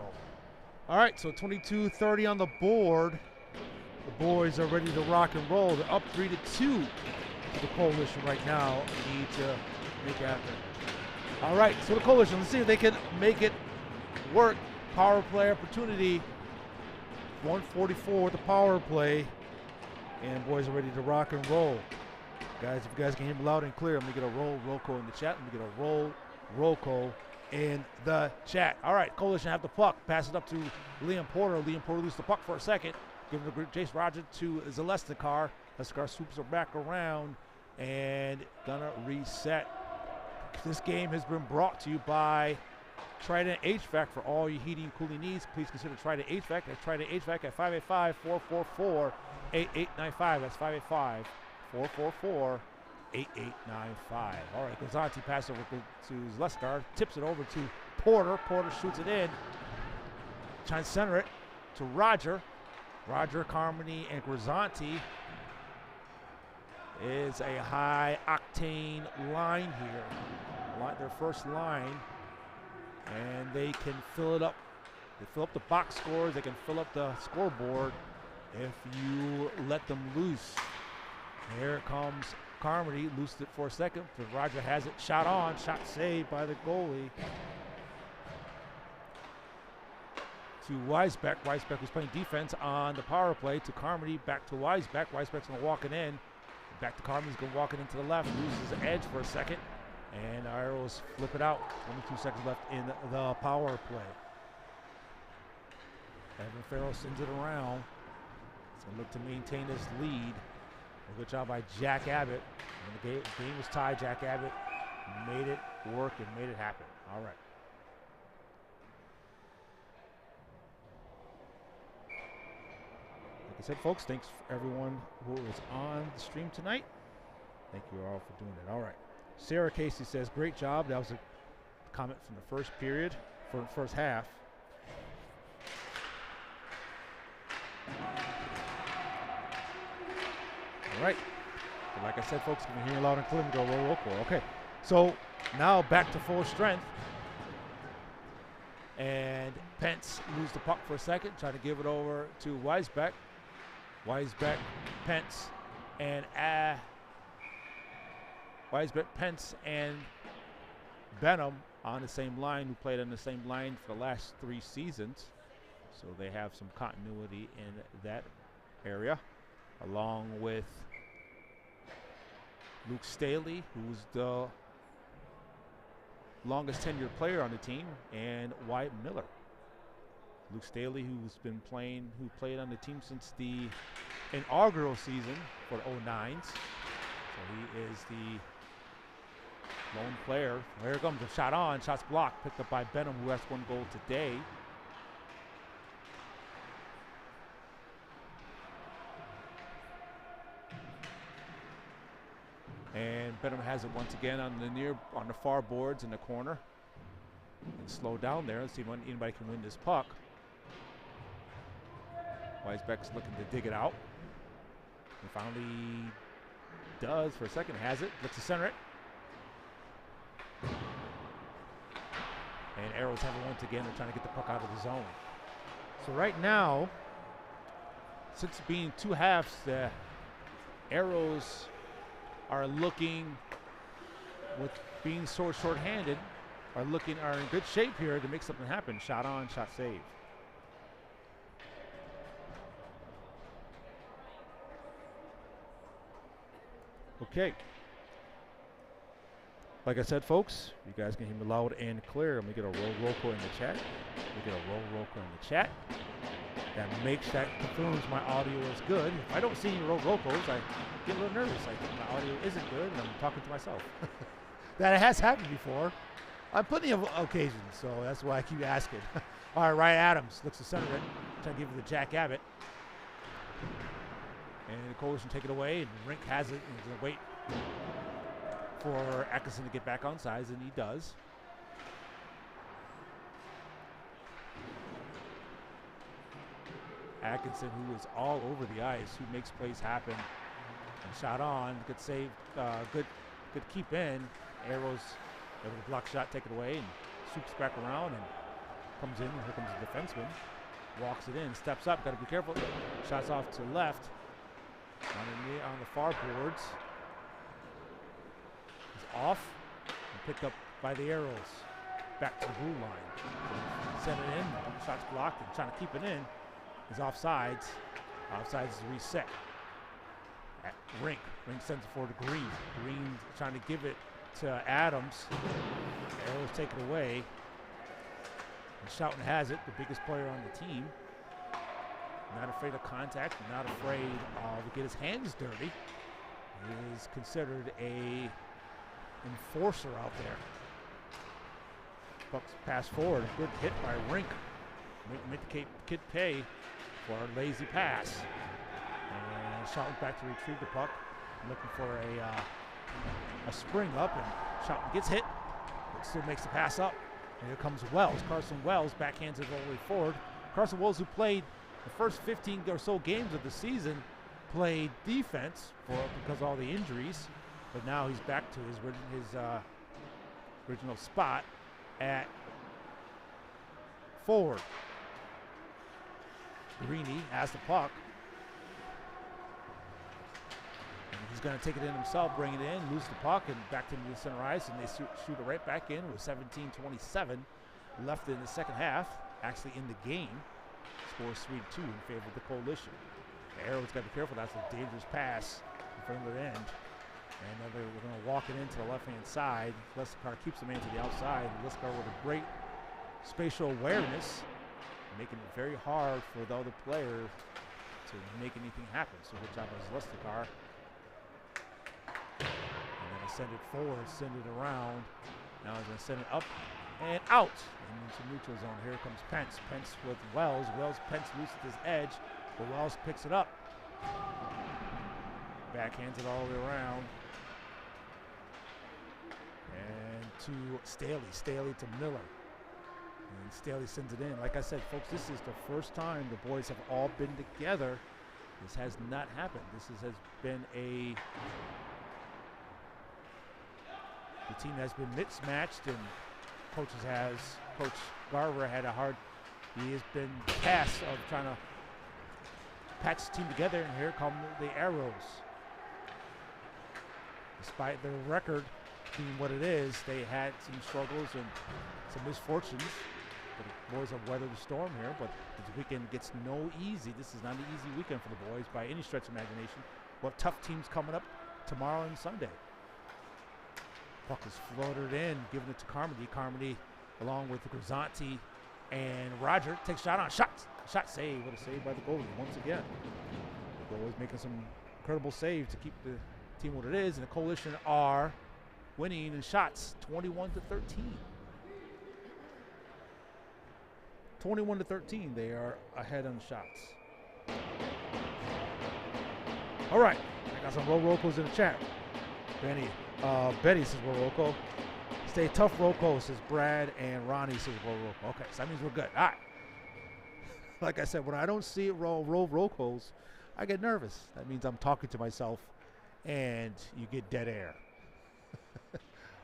Speaker 1: all right, so 22-30 on the board. The boys are ready to rock and roll. They're up 3-2 to the Coalition right now. Need to make it happen. All right, so the Coalition, let's see if they can make it work. Power play opportunity. 144 with the power play. And boys are ready to rock and roll. Guys, if you guys can hear me loud and clear, I'm going to get a roll Rocco in the chat. I'm going to get a roll Rocco in the chat. All right, Coalition have the puck. Pass it up to Liam Porter. Liam Porter loses the puck for a second. Give it to Jace Roger to Zalestikar. Zalestikar swoops her back around and gonna reset. This game has been brought to you by Trident HVAC. For all your heating and cooling needs, please consider Trident HVAC. That's Trident HVAC at 585-444-8895. That's 585-444-8895. All right, Gazanti pass over to Zalestikar. Tips it over to Porter. Porter shoots it in. Trying to center it to Roger. Roger, Carmody, and Grazanti is a high-octane line here. Their first line. And they can fill it up. They fill up the box scores. They can fill up the scoreboard if you let them loose. Here comes Carmody. Loosed it for a second. But Roger has it. Shot on. Shot saved by the goalie. To Weisbeck. Weisbeck was playing defense on the power play. To Carmody. Back to Weisbeck. Weisbeck's going to walk it in. Back to Carmody's going to walk it into the left. Loses the edge for a second. And Arrows flip it out. 22 seconds left in the power play. Evan Farrell sends it around. He's going to look to maintain this lead. A good job by Jack Abbott. When the game was tied, Jack Abbott made it work and made it happen. All right. Like I said, folks, thanks for everyone who was on the stream tonight. Thank you all for doing it. All right. Sarah Casey says, great job. That was a comment from the first period, for the first half. All right. So like I said, folks, you can hear loud and clear and go roll. Okay. So now back to full strength. And Pence loses the puck for a second, trying to give it over to Weisbeck. Weisbeck, Pence, and Weisbeck, Pence, and Benham on the same line, who played on the same line for the last 3 seasons. So they have some continuity in that area, along with Luke Staley, who's the longest tenured player on the team, and Wyatt Miller. Luke Staley, who played on the team since the inaugural season for the 09s. So he is the lone player. Here comes a shot on, shots blocked, picked up by Benham, who has 1 goal today. And Benham has it once again on the far boards in the corner. And slow down there. Let's see when anybody can win this puck. Weisbeck's looking to dig it out. He finally does for a second. Has it. Looks to center it. And Arrows have it once again. They're trying to get the puck out of the zone. So right now, since being 2 halves, the Arrows are looking, with being so short-handed, are in good shape here to make something happen. Shot on, shot save. Okay. Like I said, folks, you guys can hear me loud and clear. I'm going to get a roll call in the chat. We get a roll call in the chat. That makes that confirms my audio is good. If I don't see any roll calls, I get a little nervous. I think my audio isn't good, and I'm talking to myself. That has happened before on plenty of occasions, so that's why I keep asking. All right, Ryan Adams looks to center it, trying to give it to Jack Abbott. And the Coalition take it away, and Rink has it, and he's going to wait for Atkinson to get back on sides, and he does. Atkinson, who is all over the ice, who makes plays happen. And shot on, good save, good keep in. Arrows able to block shot, take it away, and swoops back around and comes in. Here comes the defenseman. Walks it in, steps up, got to be careful. Shots off to left. On the far boards. He's off and picked up by the Arrows. Back to the blue line. Send it in, shots blocked and trying to keep it in. Is offsides. Offsides is reset. At Rink. Rink sends it forward to Green. Green trying to give it to Adams. Arrows take it away. And Schouten has it, the biggest player on the team. Not afraid of contact, not afraid to get his hands dirty. He is considered a enforcer out there. Bucks pass forward, good hit by Rink. Make the kid pay for a lazy pass. And Schouten back to retrieve the puck, looking for a spring up, and Schouten gets hit, but still makes the pass up. And here comes Wells. Carson Wells backhands it all the way forward. Carson Wells, who played the first 15 or so games of the season, played defense because of all the injuries, but now he's back to his original spot at forward. Greeny has the puck. And he's going to take it in himself, bring it in, lose the puck, and back to the center ice, and they shoot it right back in with 17:27 left in the second half, actually in the game. Scores 3-2 in favor of the Coalition. The Arrows got to be careful. That's a dangerous pass in front of their end. And we're going to walk it into the left-hand side. Leskar keeps the man to the outside. Leskar with a great spatial awareness, making it very hard for the other player to make anything happen. So good job by Leskar. And then I send it forward, send it around. Now I'm going to send it up and out. And into neutral zone. Here comes Pence. Pence with Wells. Pence loses his edge, but Wells picks it up. Backhands it all the way around. And to Staley. Staley to Miller. And Staley sends it in. Like I said, folks, this is the first time the boys have all been together. This has not happened. This has been the team has been mismatched, and Coach Garver had he has been tasked of trying to patch the team together, and here come the Arrows. Despite their record being what it is, they had some struggles and some misfortunes. But the boys have weathered the storm here, but this weekend gets no easy. This is not an easy weekend for the boys by any stretch of imagination. We'll have tough teams coming up tomorrow and Sunday. Puck is floated in, giving it to Carmody. Carmody, along with Grisanti and Roger, takes a shot on. Shot save. What a save by the goalie once again. The goalie's making some incredible saves to keep the team what it is, and the Coalition are winning in shots 21-13. 21-13, they are ahead on shots. All right, I got some roll calls in the chat. Betty says roll call. Stay tough roll call, says Brad, and Ronnie says roll call. Okay, so that means we're good. All right. Like I said, when I don't see it roll calls, I get nervous. That means I'm talking to myself, and you get dead air.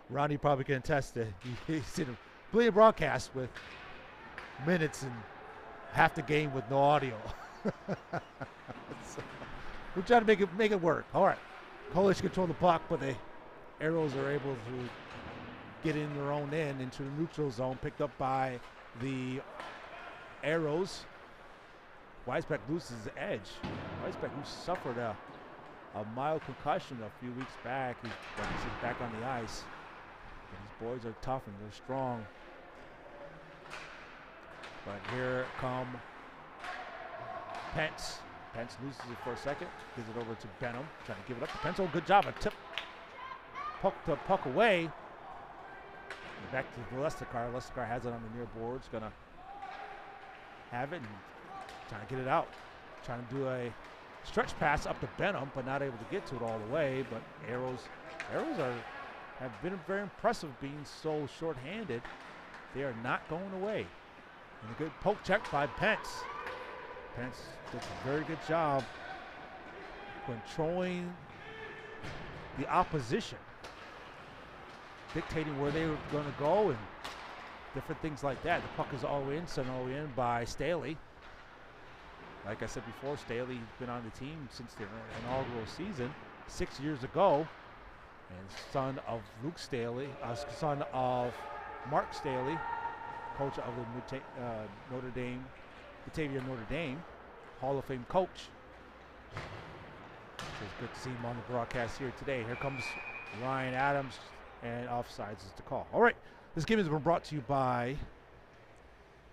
Speaker 1: Ronnie probably can attest to. He's in a brilliant broadcast with minutes and half the game with no audio. So we're trying to make it work. All right. Coalition control the puck, but the Arrows are able to get in their own end into the neutral zone, picked up by the Arrows. Weisbeck loses his edge. Weisbeck, who suffered a mild concussion a few weeks back, he's back on the ice. But these boys are tough and they're strong. But here come Pence. Pence loses it for a second, gives it over to Benham, trying to give it up to Pence. Oh, good job. A tip. Puck away. And back to the Lesticar. Lesticar has it on the near boards. Going to have it and trying to get it out. Trying to do a stretch pass up to Benham, but not able to get to it all the way. But Arrows have been very impressive being so short-handed. They are not going away. And a good poke check by Pence. Pence did a very good job controlling the opposition, dictating where they were going to go and different things like that. The puck is all in, sent all in by Staley. Like I said before, Staley's been on the team since the inaugural season 6 years ago, and son of Luke Staley, son of Mark Staley, coach of the Notre Dame, Batavia Notre Dame, Hall of Fame coach. So it's good to see him on the broadcast here today. Here comes Ryan Adams, and offsides is the call. All right, this game has been brought to you by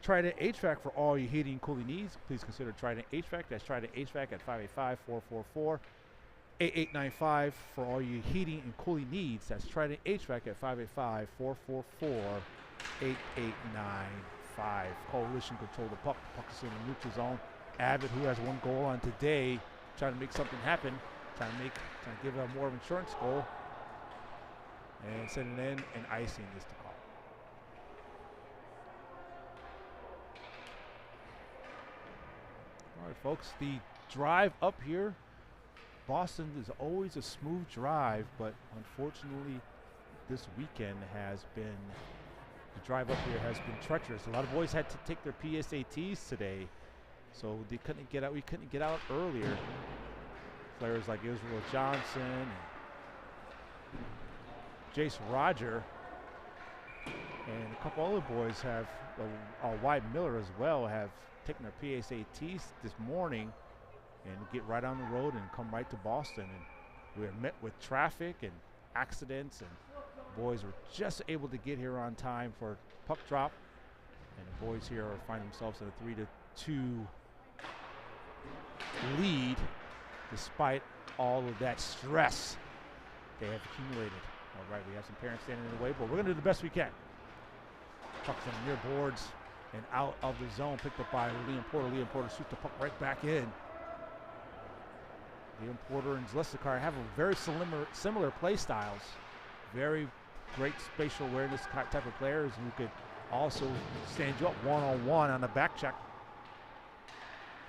Speaker 1: Trident HVAC. For all your heating and cooling needs, please consider Trident HVAC. That's Trident HVAC at 585-444-8895. For all your heating and cooling needs, that's Trident HVAC at 585-444-8895. Coalition control the puck. The puck is in the neutral zone. Abbott, who has one goal on today, trying to make something happen, trying to give a more of an insurance goal, and sending in, and icing is the call. All right, folks, the drive up here, Boston is always a smooth drive, but unfortunately this weekend the drive up here has been treacherous. A lot of boys had to take their PSATs today, so they couldn't get out. We couldn't get out earlier. Players like Israel Johnson and Jace Roger and a couple other boys have, Wyatt Miller as well, have taken their PSATs this morning and get right on the road and come right to Boston. And we are met with traffic and accidents, and boys were just able to get here on time for puck drop. And the boys here find themselves in a 3-2 lead despite all of that stress they have accumulated. All right, we have some parents standing in the way, but we're going to do the best we can. Puck's on the near boards and out of the zone, picked up by Liam Porter. Liam Porter shoots the puck right back in. Liam Porter and Zlestikar have a very similar play styles. Very great spatial awareness type of players who could also stand you up one-on-one on the back check.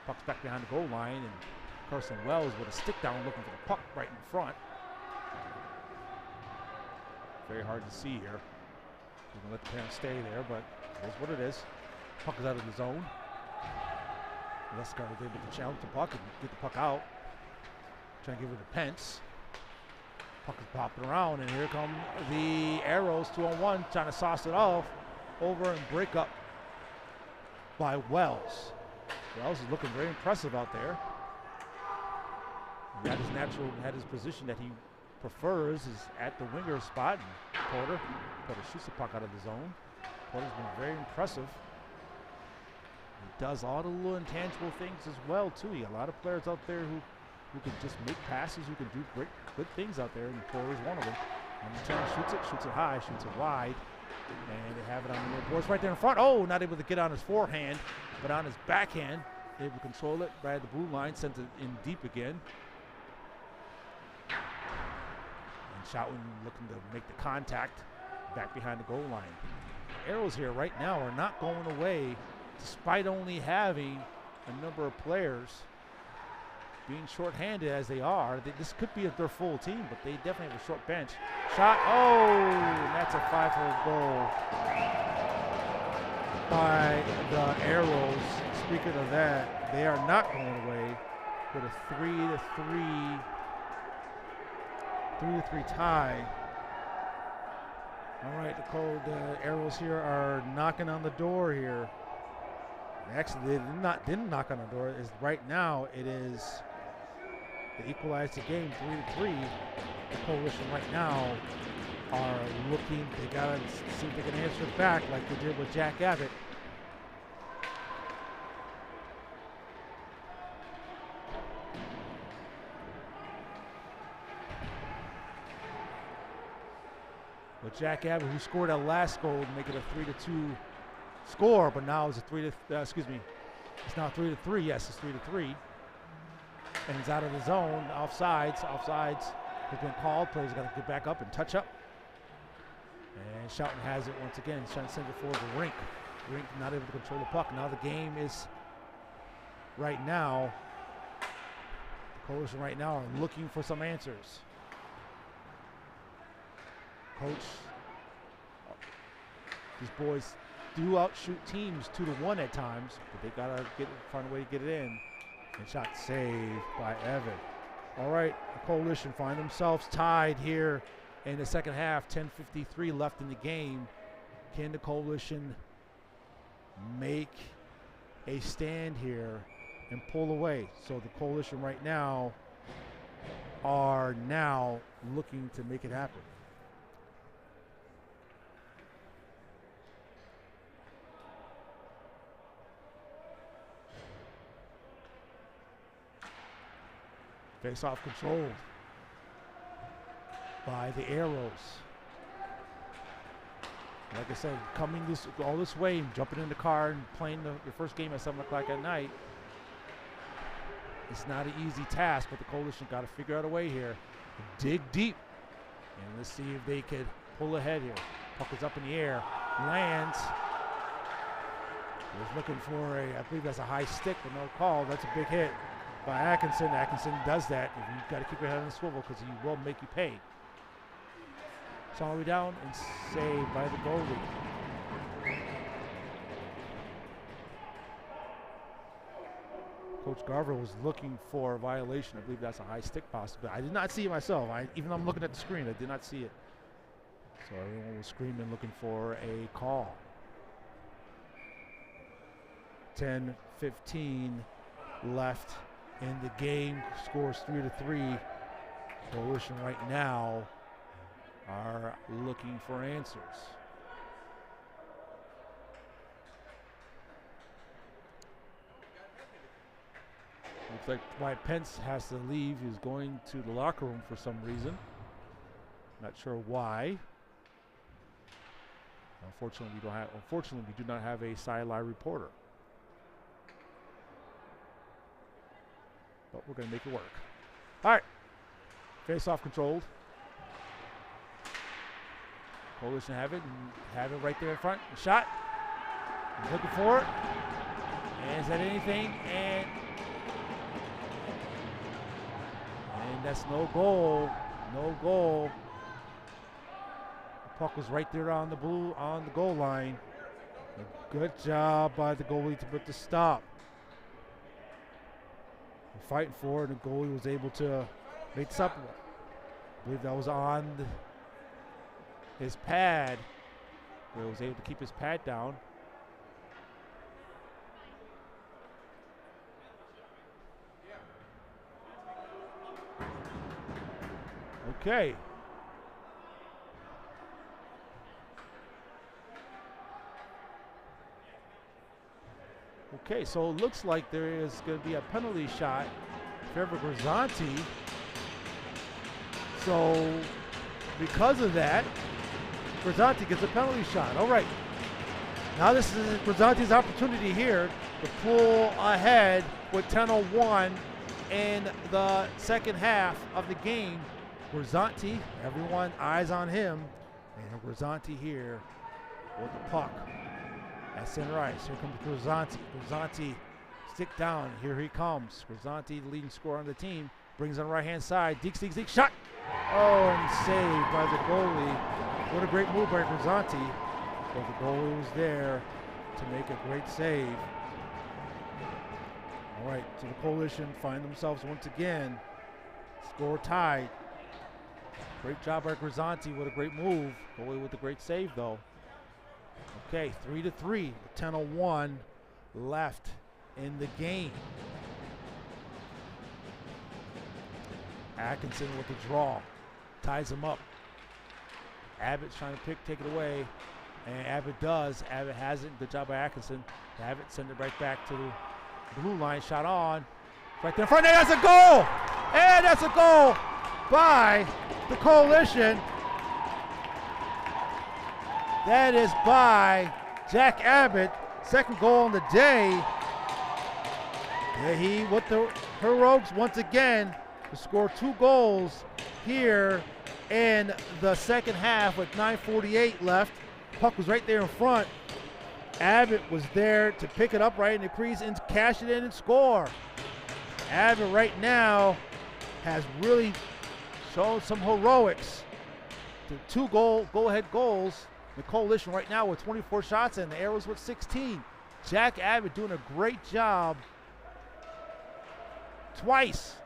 Speaker 1: Puck's back behind the goal line, and Carson Wells with a stick down looking for the puck right in front. Very hard to see here. We're going to let the parents stay there, but here's what it is. Puck is out of the zone. Leskar was able to challenge the puck and get the puck out. Trying to give it to Pence. Puck is popping around, and here come the Arrows 2-on-1, trying to sauce it off over and break up by Wells. Wells is looking very impressive out there. He had his position that he prefers is at the winger spot. And Porter shoots the puck out of the zone. Porter's been very impressive. He does all the little intangible things as well too. You got a lot of players out there who can just make passes, who can do good things out there, and Porter's one of them. And he shoots it high, shoots it wide, and they have it on the boards right there in front. Oh, not able to get on his forehand, but on his backhand, able to control it right at the blue line, sends it in deep again. And Schouten looking to make the contact back behind the goal line. Arrows here right now are not going away, despite only having a number of players being shorthanded as they are. This could be their full team, but they definitely have a short bench. Shot, oh, and that's a 5-hole goal by the Arrows. Speaking of that, they are not going away with a 3-3 tie. All right, the Arrows here are knocking on the door here. Actually, they didn't knock on the door. Right now, it is they equalized the game 3-3. The Coalition right now are looking. They gotta see if they can answer it back like they did with Jack Abbott. But Jack Abbott, who scored that last goal, would make it a 3-2 score, but now it's a it's now 3-3. Yes, it's 3-3. And he's out of the zone. Offsides has been called. Players got to get back up and touch up. And Schouten has it once again. He's trying to send it forward to Rink. Rink not able to control the puck. Now the game is right now. The Coalition right now are looking for some answers. Coach, these boys do outshoot teams 2-1 at times, but they gotta find a way to get it in. And shot saved by Evan. All right, the Coalition find themselves tied here in the second half. 10:53 left in the game. Can the Coalition make a stand here and pull away? So the Coalition right now are now looking to make it happen. Face-off controlled by the Arrows. Like I said, coming all this way and jumping in the car and playing your first game at 7 o'clock at night, it's not an easy task, but the Coalition got to figure out a way here. Dig deep, and let's see if they could pull ahead here. Puck is up in the air, lands. Was looking for I believe that's a high stick, but no call. That's a big hit by Atkinson. Atkinson does that. You've got to keep your head on the swivel because he will make you pay. It's all the way down and saved by the goalie. Coach Garver was looking for a violation. I believe that's a high stick possibly. I did not see it myself. Even though I'm looking at the screen, I did not see it. So everyone was screaming looking for a call. 10:15 left in the game. Scores 3-3. Coalition right now are looking for answers. Looks like Wyatt Pence has to leave. He's going to the locker room for some reason. Not sure why. Unfortunately, we do not have a sideline reporter. But we're going to make it work. All right. Face-off controlled. Coalition have it right there in front. Shot. He's looking for it. And is that anything? And that's no goal. No goal. The puck was right there on the goal line. A good job by the goalie to put the stop. They're fighting for it, and the goalie was able to make the stop. I believe that was on his pad. He was able to keep his pad down. Okay. Okay, so it looks like there is going to be a penalty shot for Grisanti. So because of that, Grisanti gets a penalty shot. All right. Now this is Grisanti's opportunity here to pull ahead with 10:01 in the second half of the game. Grisanti, everyone eyes on him. And Grisanti here with the puck at center ice. Here comes Grisanti. Grisanti stick down. Here he comes. Grisanti, the leading scorer on the team, brings on the right-hand side. Deke, shot. Oh, and saved by the goalie. What a great move by Grisanti. But the goalie was there to make a great save. All right, so the Coalition find themselves once again score tied. Great job by Grisanti with a great move. Goalie with a great save, though. Okay, 3-3, 10:01 left in the game. Atkinson with the draw, ties him up. Abbott's trying to take it away, and Abbott does. Abbott has it. Good job by Atkinson. Abbott send it right back to the blue line. Shot on, right there in front. And that's a goal! And that's a goal by the Coalition. That is by Jack Abbott. Second goal on the day. Yeah, he with the heroics once again to score 2 goals here in the second half with 9:48 left. Puck was right there in front. Abbott was there to pick it up right in the crease and cash it in and score. Abbott right now has really shown some heroics. The 2 go-ahead goals. The Coalition right now with 24 shots and the Arrows with 16. Jack Abbott doing a great job twice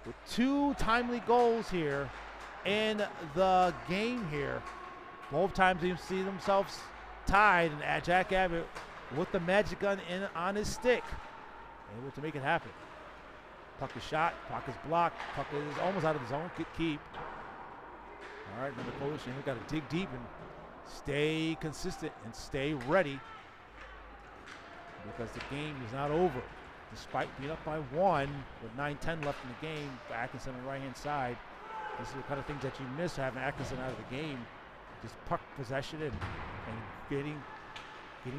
Speaker 1: with 2 timely goals here in the game here. Both times they see themselves tied, and Jack Abbott with the magic gun on his stick, able to make it happen. Puck is shot, puck is blocked, puck is almost out of the zone, good keep. All right, now the Coalition, we've got to dig deep and stay consistent and stay ready because the game is not over. Despite being up by 1 with 9:10 left in the game, Atkinson on the right-hand side. This is the kind of things that you miss having Atkinson out of the game. Just puck possession and getting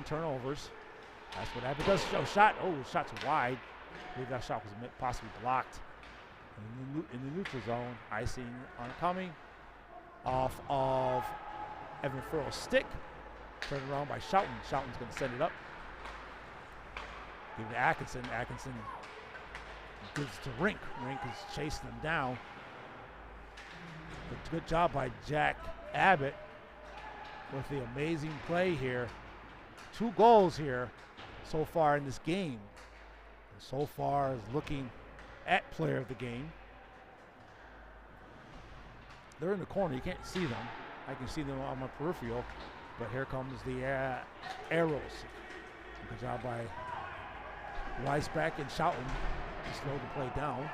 Speaker 1: turnovers. That's what Abbott does. Oh, shot's wide. I believe that shot was possibly blocked in the neutral zone. Icing oncoming off of Evan Farrell's stick. Turned around by Schouten. Schouten's going to send it up. Give it to Atkinson. Atkinson gives it to Rink. Rink is chasing him down. But good job by Jack Abbott with the amazing play here. 2 goals here so far in this game. So far as looking at player of the game. They're in the corner. You can't see them. I can see them on my peripheral. But here comes the Arrows. Good job by Weisbeck and Schouten to slow the play down.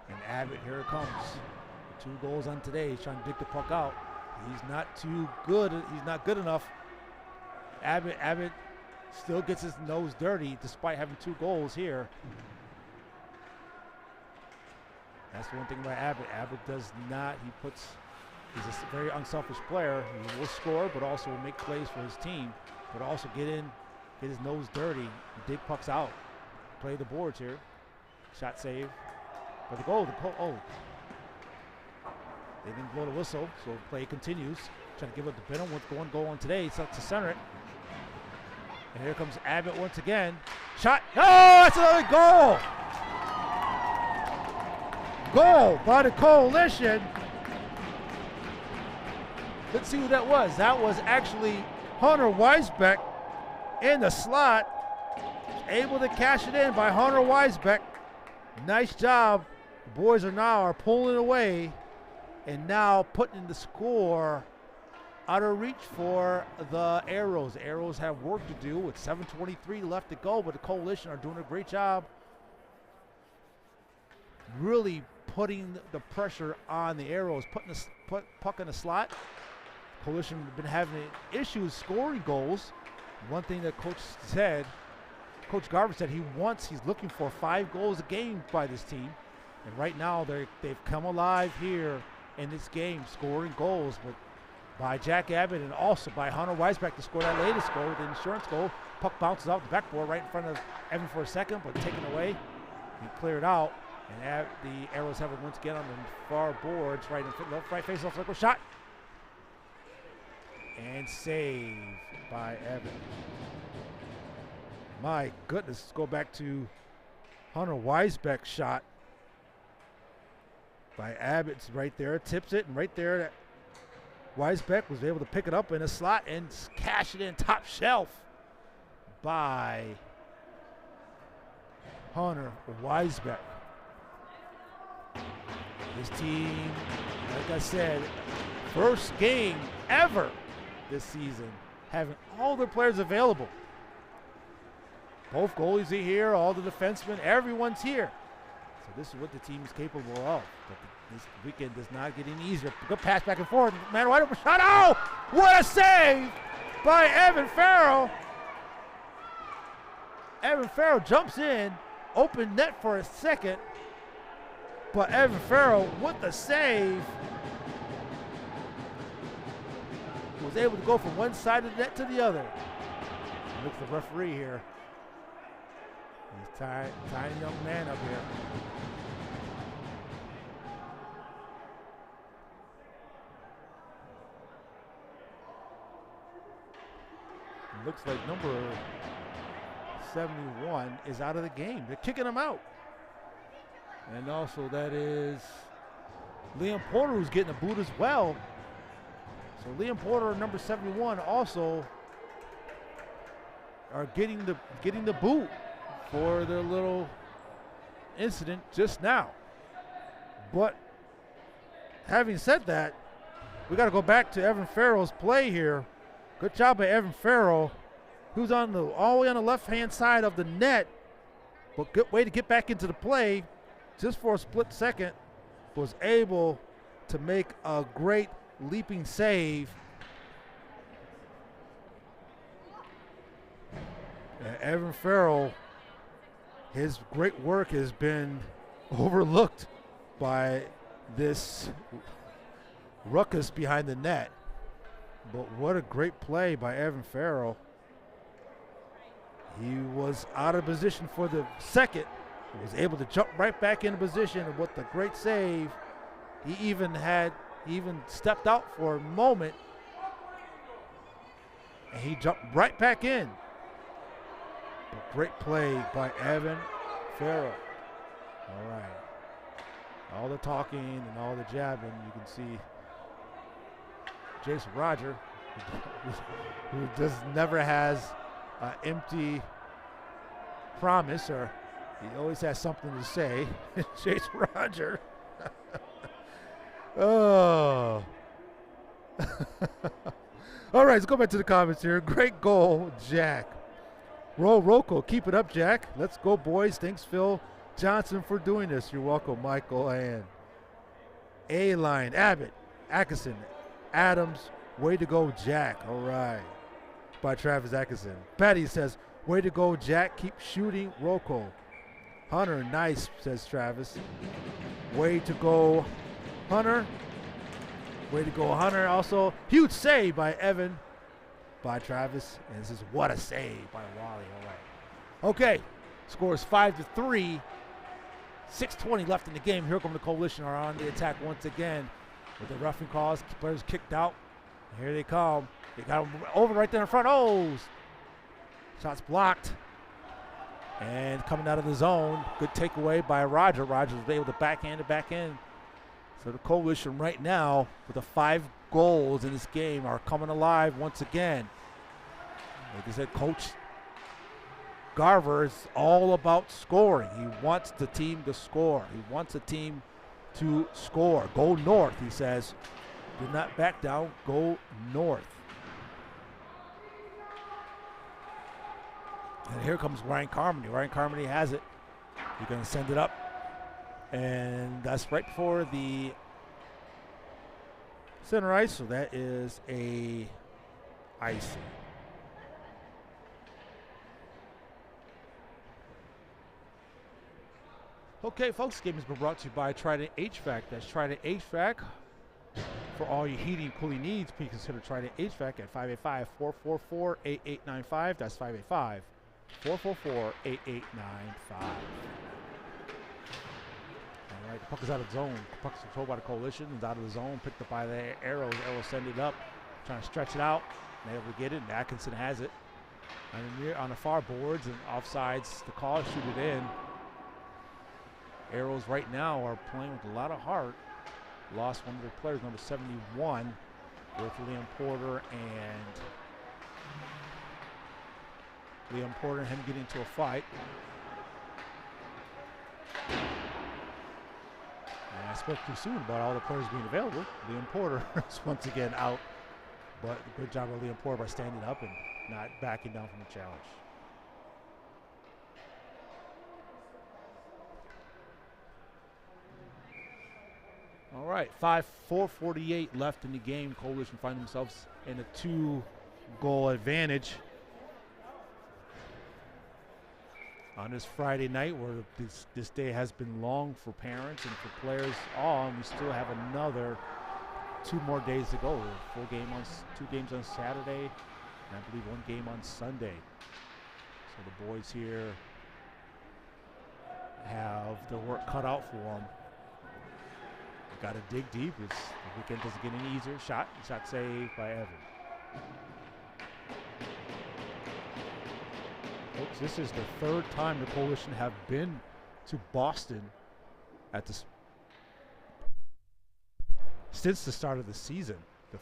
Speaker 1: And Abbott, here it comes. 2 goals on today. He's trying to dig the puck out. He's not too good. He's not good enough. Abbott still gets his nose dirty despite having 2 goals here. That's the one thing about Abbott. Abbott does not, he's a very unselfish player. He will score, but also will make plays for his team, but also get his nose dirty, and dig pucks out. Play the boards here. Shot save. But the goal, they didn't blow the whistle, so play continues. Trying to give it to Benham with 1 goal on today. It's up to center it. And here comes Abbott once again. Shot. Oh, that's another goal. Goal by the Coalition. Let's see who that was. That was actually Hunter Weisbeck in the slot. Able to cash it in by Hunter Weisbeck. Nice job. The boys are pulling away and now putting the score out of reach for the Arrows. The Arrows have work to do with 7:23 left to go, but the Coalition are doing a great job really putting the pressure on the Arrows, putting the puck in the slot. Coalition have been having issues scoring goals. One thing that Coach Garver said he's looking for 5 goals a game by this team. And right now they've come alive here in this game, scoring goals by Jack Abbott and also by Hunter Weisbeck to score that latest goal, the insurance goal. Puck bounces off the backboard right in front of Evan for a second, but taken away. He cleared out, and the Arrows have it once again on the far boards, right in front, left, right face off circle shot. And save by Evan. My goodness, let's go back to Hunter Weisbeck's shot by Abbott's right there, tips it, and right there, Weisbeck was able to pick it up in a slot and cash it in top shelf by Hunter Weisbeck. This team, like I said, first game ever this season, having all their players available. Both goalies are here, all the defensemen, everyone's here. So this is what the team is capable of. But this weekend does not get any easier. Good pass back and forth. Man, wide open shot. Oh, what a save by Evan Farrell. Evan Farrell jumps in, open net for a second. But Evan Farrell with the save. was able to go from one side of the net to the other. Look at the referee here. He's tiny young man up here. It looks like number 71 is out of the game. They're kicking him out. And also that is Liam Porter, who's getting a boot as well. So Liam Porter and number 71 also are getting the boot for their little incident just now. But having said that, we got to go back to Evan Farrell's play here. Good job by Evan Farrell, who's on the all the way on the left-hand side of the net, but good way to get back into the play just for a split second, was able to make a great leaping save. And Evan Farrell, his great work has been overlooked by this ruckus behind the net. But what a great play by Evan Farrell. He was out of position for the second. He was able to jump right back into position, and with the great save, he even stepped out for a moment, and he jumped right back in. But great play by Evan Farrell. All right. All the talking and all the jabbing, you can see Jason Roger, who just never has an empty promise, or he always has something to say. Jason Roger. Oh. All right, let's go back to the comments here. Great goal, Jack. Roll Rocco, keep it up, Jack. Let's go, boys. Thanks, Phil Johnson, for doing this. You're welcome, Michael. And A-Line, Abbott, Atkinson, Adams, way to go, Jack. All right. By Travis Atkinson. Patty says, way to go, Jack. Keep shooting, Rocco. Hunter, nice, says Travis. Way to go, Hunter. Way to go, Hunter. Also, huge save by Evan, by Travis. And this is what a save by Wally. All right. Okay. Scores 5-3. 6:20 left in the game. Here come the Coalition are on the attack once again. With the roughing calls, players kicked out. Here they come. They got him over right there in front. Oh, shots blocked. And coming out of the zone, good takeaway by Roger. Roger was able to backhand it back in. So the Coalition right now, with the 5 goals in this game, are coming alive once again. Like I said, Coach Garver is all about scoring. He wants the team to score. He wants the team to score. Go north, he says. Do not back down. Go north. And here comes Ryan Carmody. Ryan Carmody has it. He's going to send it up. And that's right before the center ice. So that is a icing. Okay, folks, this game has been brought to you by Trident HVAC. That's Trident HVAC. For all your heating and cooling needs, please consider Trident HVAC at 585-444-8895. That's 585-444-8895. All right, the puck is out of the zone. The puck is controlled by the Coalition. It's out of the zone, picked up by the Arrows. Arrows send it up, trying to stretch it out. They able to get it, and Atkinson has it. On the far boards and offsides, the call, shoot it in. Arrows right now are playing with a lot of heart. Lost one of their players, number 71, with Liam Porter and him getting into a fight. And I spoke too soon about all the players being available. Liam Porter is once again out, but good job by Liam Porter by standing up and not backing down from the challenge. All right, 4:48 left in the game. Coalition find themselves in a 2-goal advantage on this Friday night, where this day has been long for parents and for players all, and we still have another 2 more days to go. Full game on 2 games on Saturday, and I believe 1 game on Sunday. So the boys here have their work cut out for them. Got to dig deep. The weekend doesn't get any easier. Shot saved by Evan. Folks, this is the 3rd time the Coalition have been to Boston at this since the start of the season. The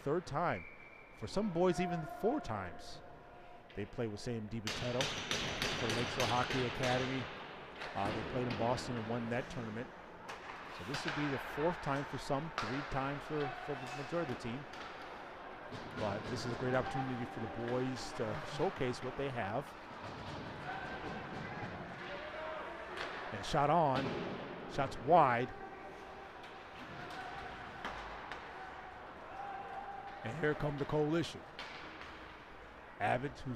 Speaker 1: 3rd time. For some boys, even 4 times. They play with Sam DiBattista for Lakeshore Hockey Academy. They played in Boston and won that tournament. So this would be the 4th time for some, 3 times for the majority of the team. But this is a great opportunity for the boys to showcase what they have. And shot on, shots wide. And here come the Coalition. Abbott, who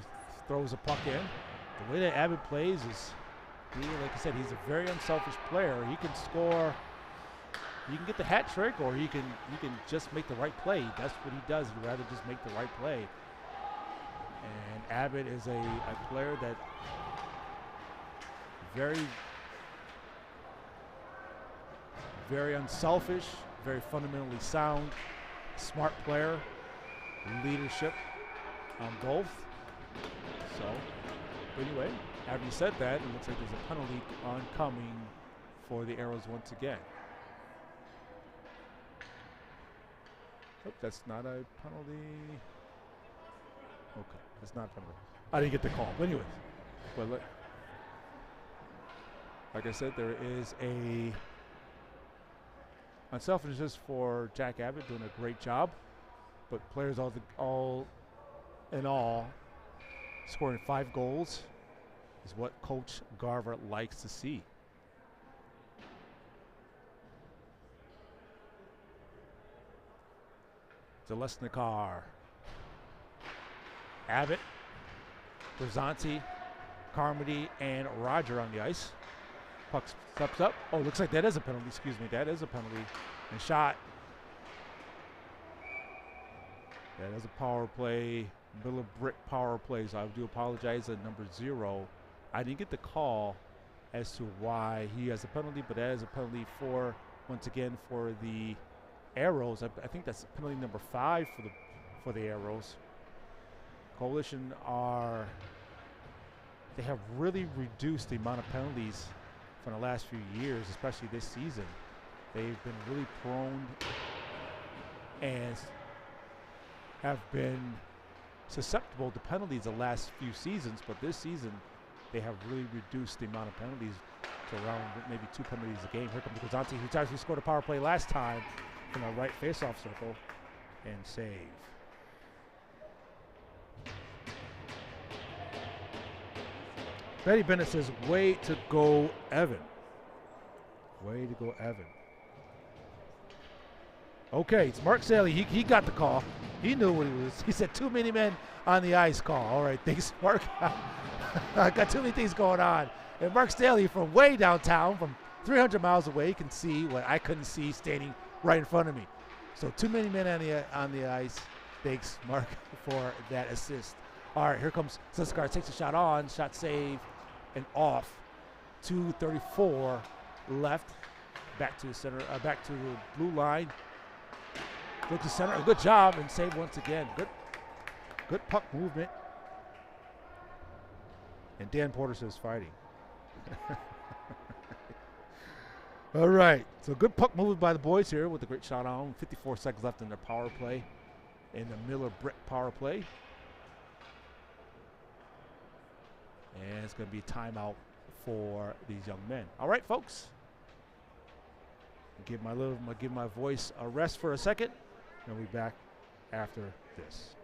Speaker 1: throws a puck in. The way that Abbott plays is, like I said, he's a very unselfish player. He can score. You can get the hat trick, or he can just make the right play. That's what he does. He'd rather just make the right play. And Abbott is a player that very unselfish, very fundamentally sound, smart player, leadership on both. So, anyway, having said that, it looks like there's a penalty oncoming for the Arrows once again. Oh, that's not a penalty. Okay, that's not a penalty. I didn't get the call. But anyways, like I said, there is a unselfishness for Jack Abbott, doing a great job. But players all in all, scoring 5 goals is what Coach Garver likes to see. Zelesnikar, Abbott, Brzanti, Carmody, and Roger on the ice. Puck steps up. Oh, looks like that is a penalty. Excuse me, that is a penalty. And shot. That is a power play, Miller Brick power play. So I do apologize at number 0. I didn't get the call as to why he has a penalty, but that is a penalty for, once again, for the Arrows. I think that's penalty number 5 for the Arrows. Coalition they have really reduced the amount of penalties from the last few years, especially this season. They've been really prone and have been susceptible to penalties the last few seasons, but this season they have really reduced the amount of penalties to around maybe 2 penalties a game. Here comes Brzanti, who actually scored a power play last time from the right faceoff circle, and save. Betty Bennett says, way to go, Evan. Way to go, Evan. Okay, it's Mark Saley. He got the call. He knew what he was. He said, too many men on the ice call. All right, thanks, Mark. I got too many things going on. And Mark Staley from way downtown, from 300 miles away, can see what I couldn't see standing right in front of me. So too many men on the ice. Thanks, Mark, for that assist. All right, here comes Siskar. Takes a shot on, shot save, and off. 2:34 left. Back to the center, back to the blue line. Look to center. Good job, and save once again. Good puck movement. And Dan Porter says fighting. All right, so good puck movement by the boys here with a great shot on. 54 seconds left in their power play, in the Miller Brick power play. And it's going to be a timeout for these young men. All right, folks. Give my voice a rest for a second, and we'll be back after this.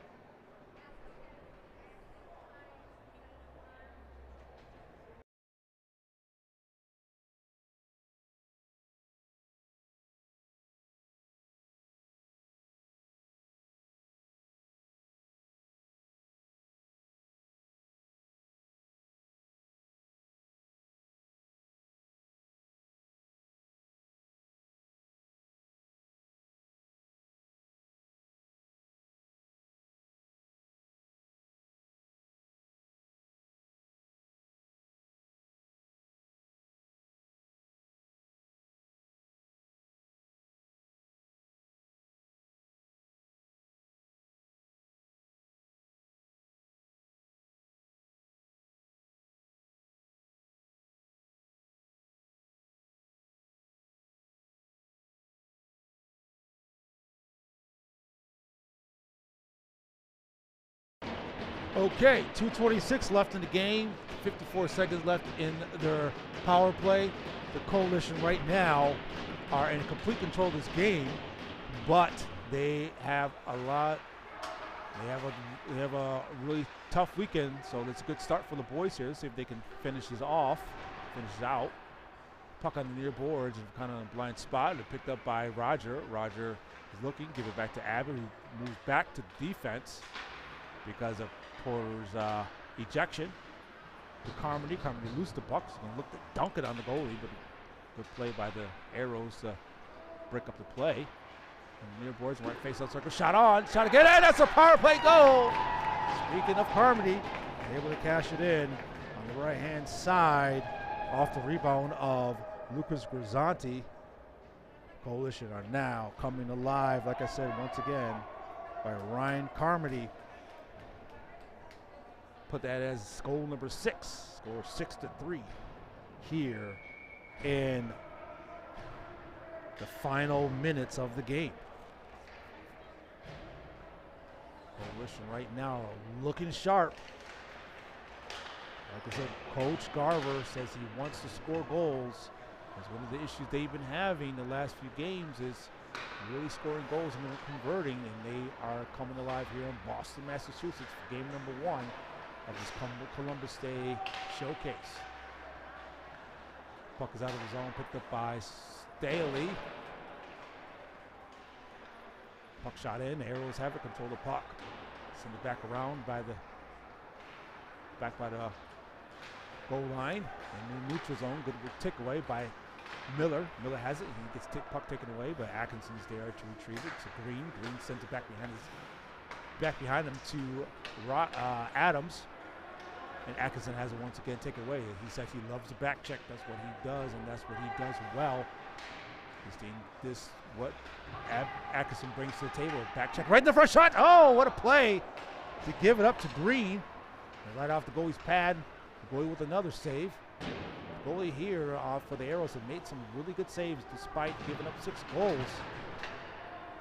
Speaker 1: Okay, 2:26 left in the game, 54 seconds left in their power play. The Coalition right now are in complete control of this game, but they have they have a really tough weekend, so it's a good start for the boys here. Let's see if they can finish this off, finish it out. Puck on the near boards, and kind of blind spot. They're picked up by Roger. Roger is looking, give it back to Abbott, who moves back to defense because of Porter's ejection. To Carmody. Carmody loosed the puck. So he looked to dunk it on the goalie, but good play by the Arrows to break up the play. And near boards, right face out circle. Shot on. Shot again. And that's a power play goal. Speaking of Carmody, able to cash it in on the right-hand side off the rebound of Lucas Grisanti. Coalition are now coming alive, like I said, once again, by Ryan Carmody. Put that as goal number 6. Score 6-3 here in the final minutes of the game. Coalition right now looking sharp. Like I said, Coach Garver says he wants to score goals. Because one of the issues they've been having the last few games is really scoring goals and converting, and they are coming alive here in Boston, Massachusetts for game number 1 of this Columbus Day Showcase. Puck is out of the zone, picked up by Staley. Puck shot in, the Arrows have it, control the puck. Send it back around by the goal line. In the neutral zone, good tick away by Miller. Miller has it, he gets puck taken away, but Atkinson's there to retrieve it to Green. Green sends it back behind him to Adams. And Atkinson has it once again taken away. He says he loves the back check. That's what he does, and that's what he does well. This what Atkinson brings to the table. Back check right in the front shot. Oh, what a play to give it up to Green. And right off the goalie's pad. The goalie with another save. The goalie here for the Arrows have made some really good saves despite giving up 6 goals.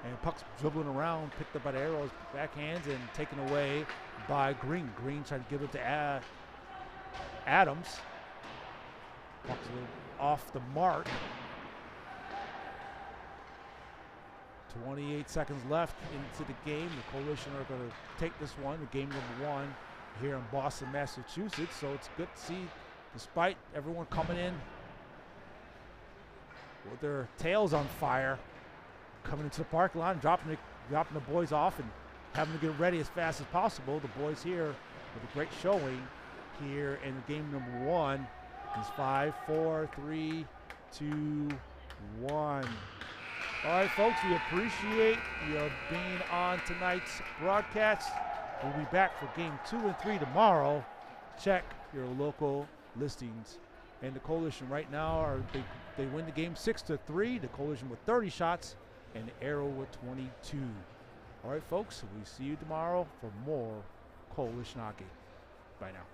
Speaker 1: And puck's dribbling around, picked up by the Arrows, backhands, and taken away by Green. Green trying to give it to Adams. Puck's a little off the mark. 28 seconds left into the game. The Coalition are going to take this one, the game number 1 here in Boston, Massachusetts. So it's good to see, despite everyone coming in with their tails on fire, coming into the parking lot and dropping the boys off and having to get ready as fast as possible. The boys here with a great showing here in game number 1 is 5, 4, 3, 2, 1. All right, folks, we appreciate you being on tonight's broadcast. We'll be back for game 2 and 3 tomorrow. Check your local listings. And the Coalition right now they win the game 6-3. The Coalition with 30 shots and the Arrow with 22. All right, folks, we see you tomorrow for more Coalition hockey. Bye now.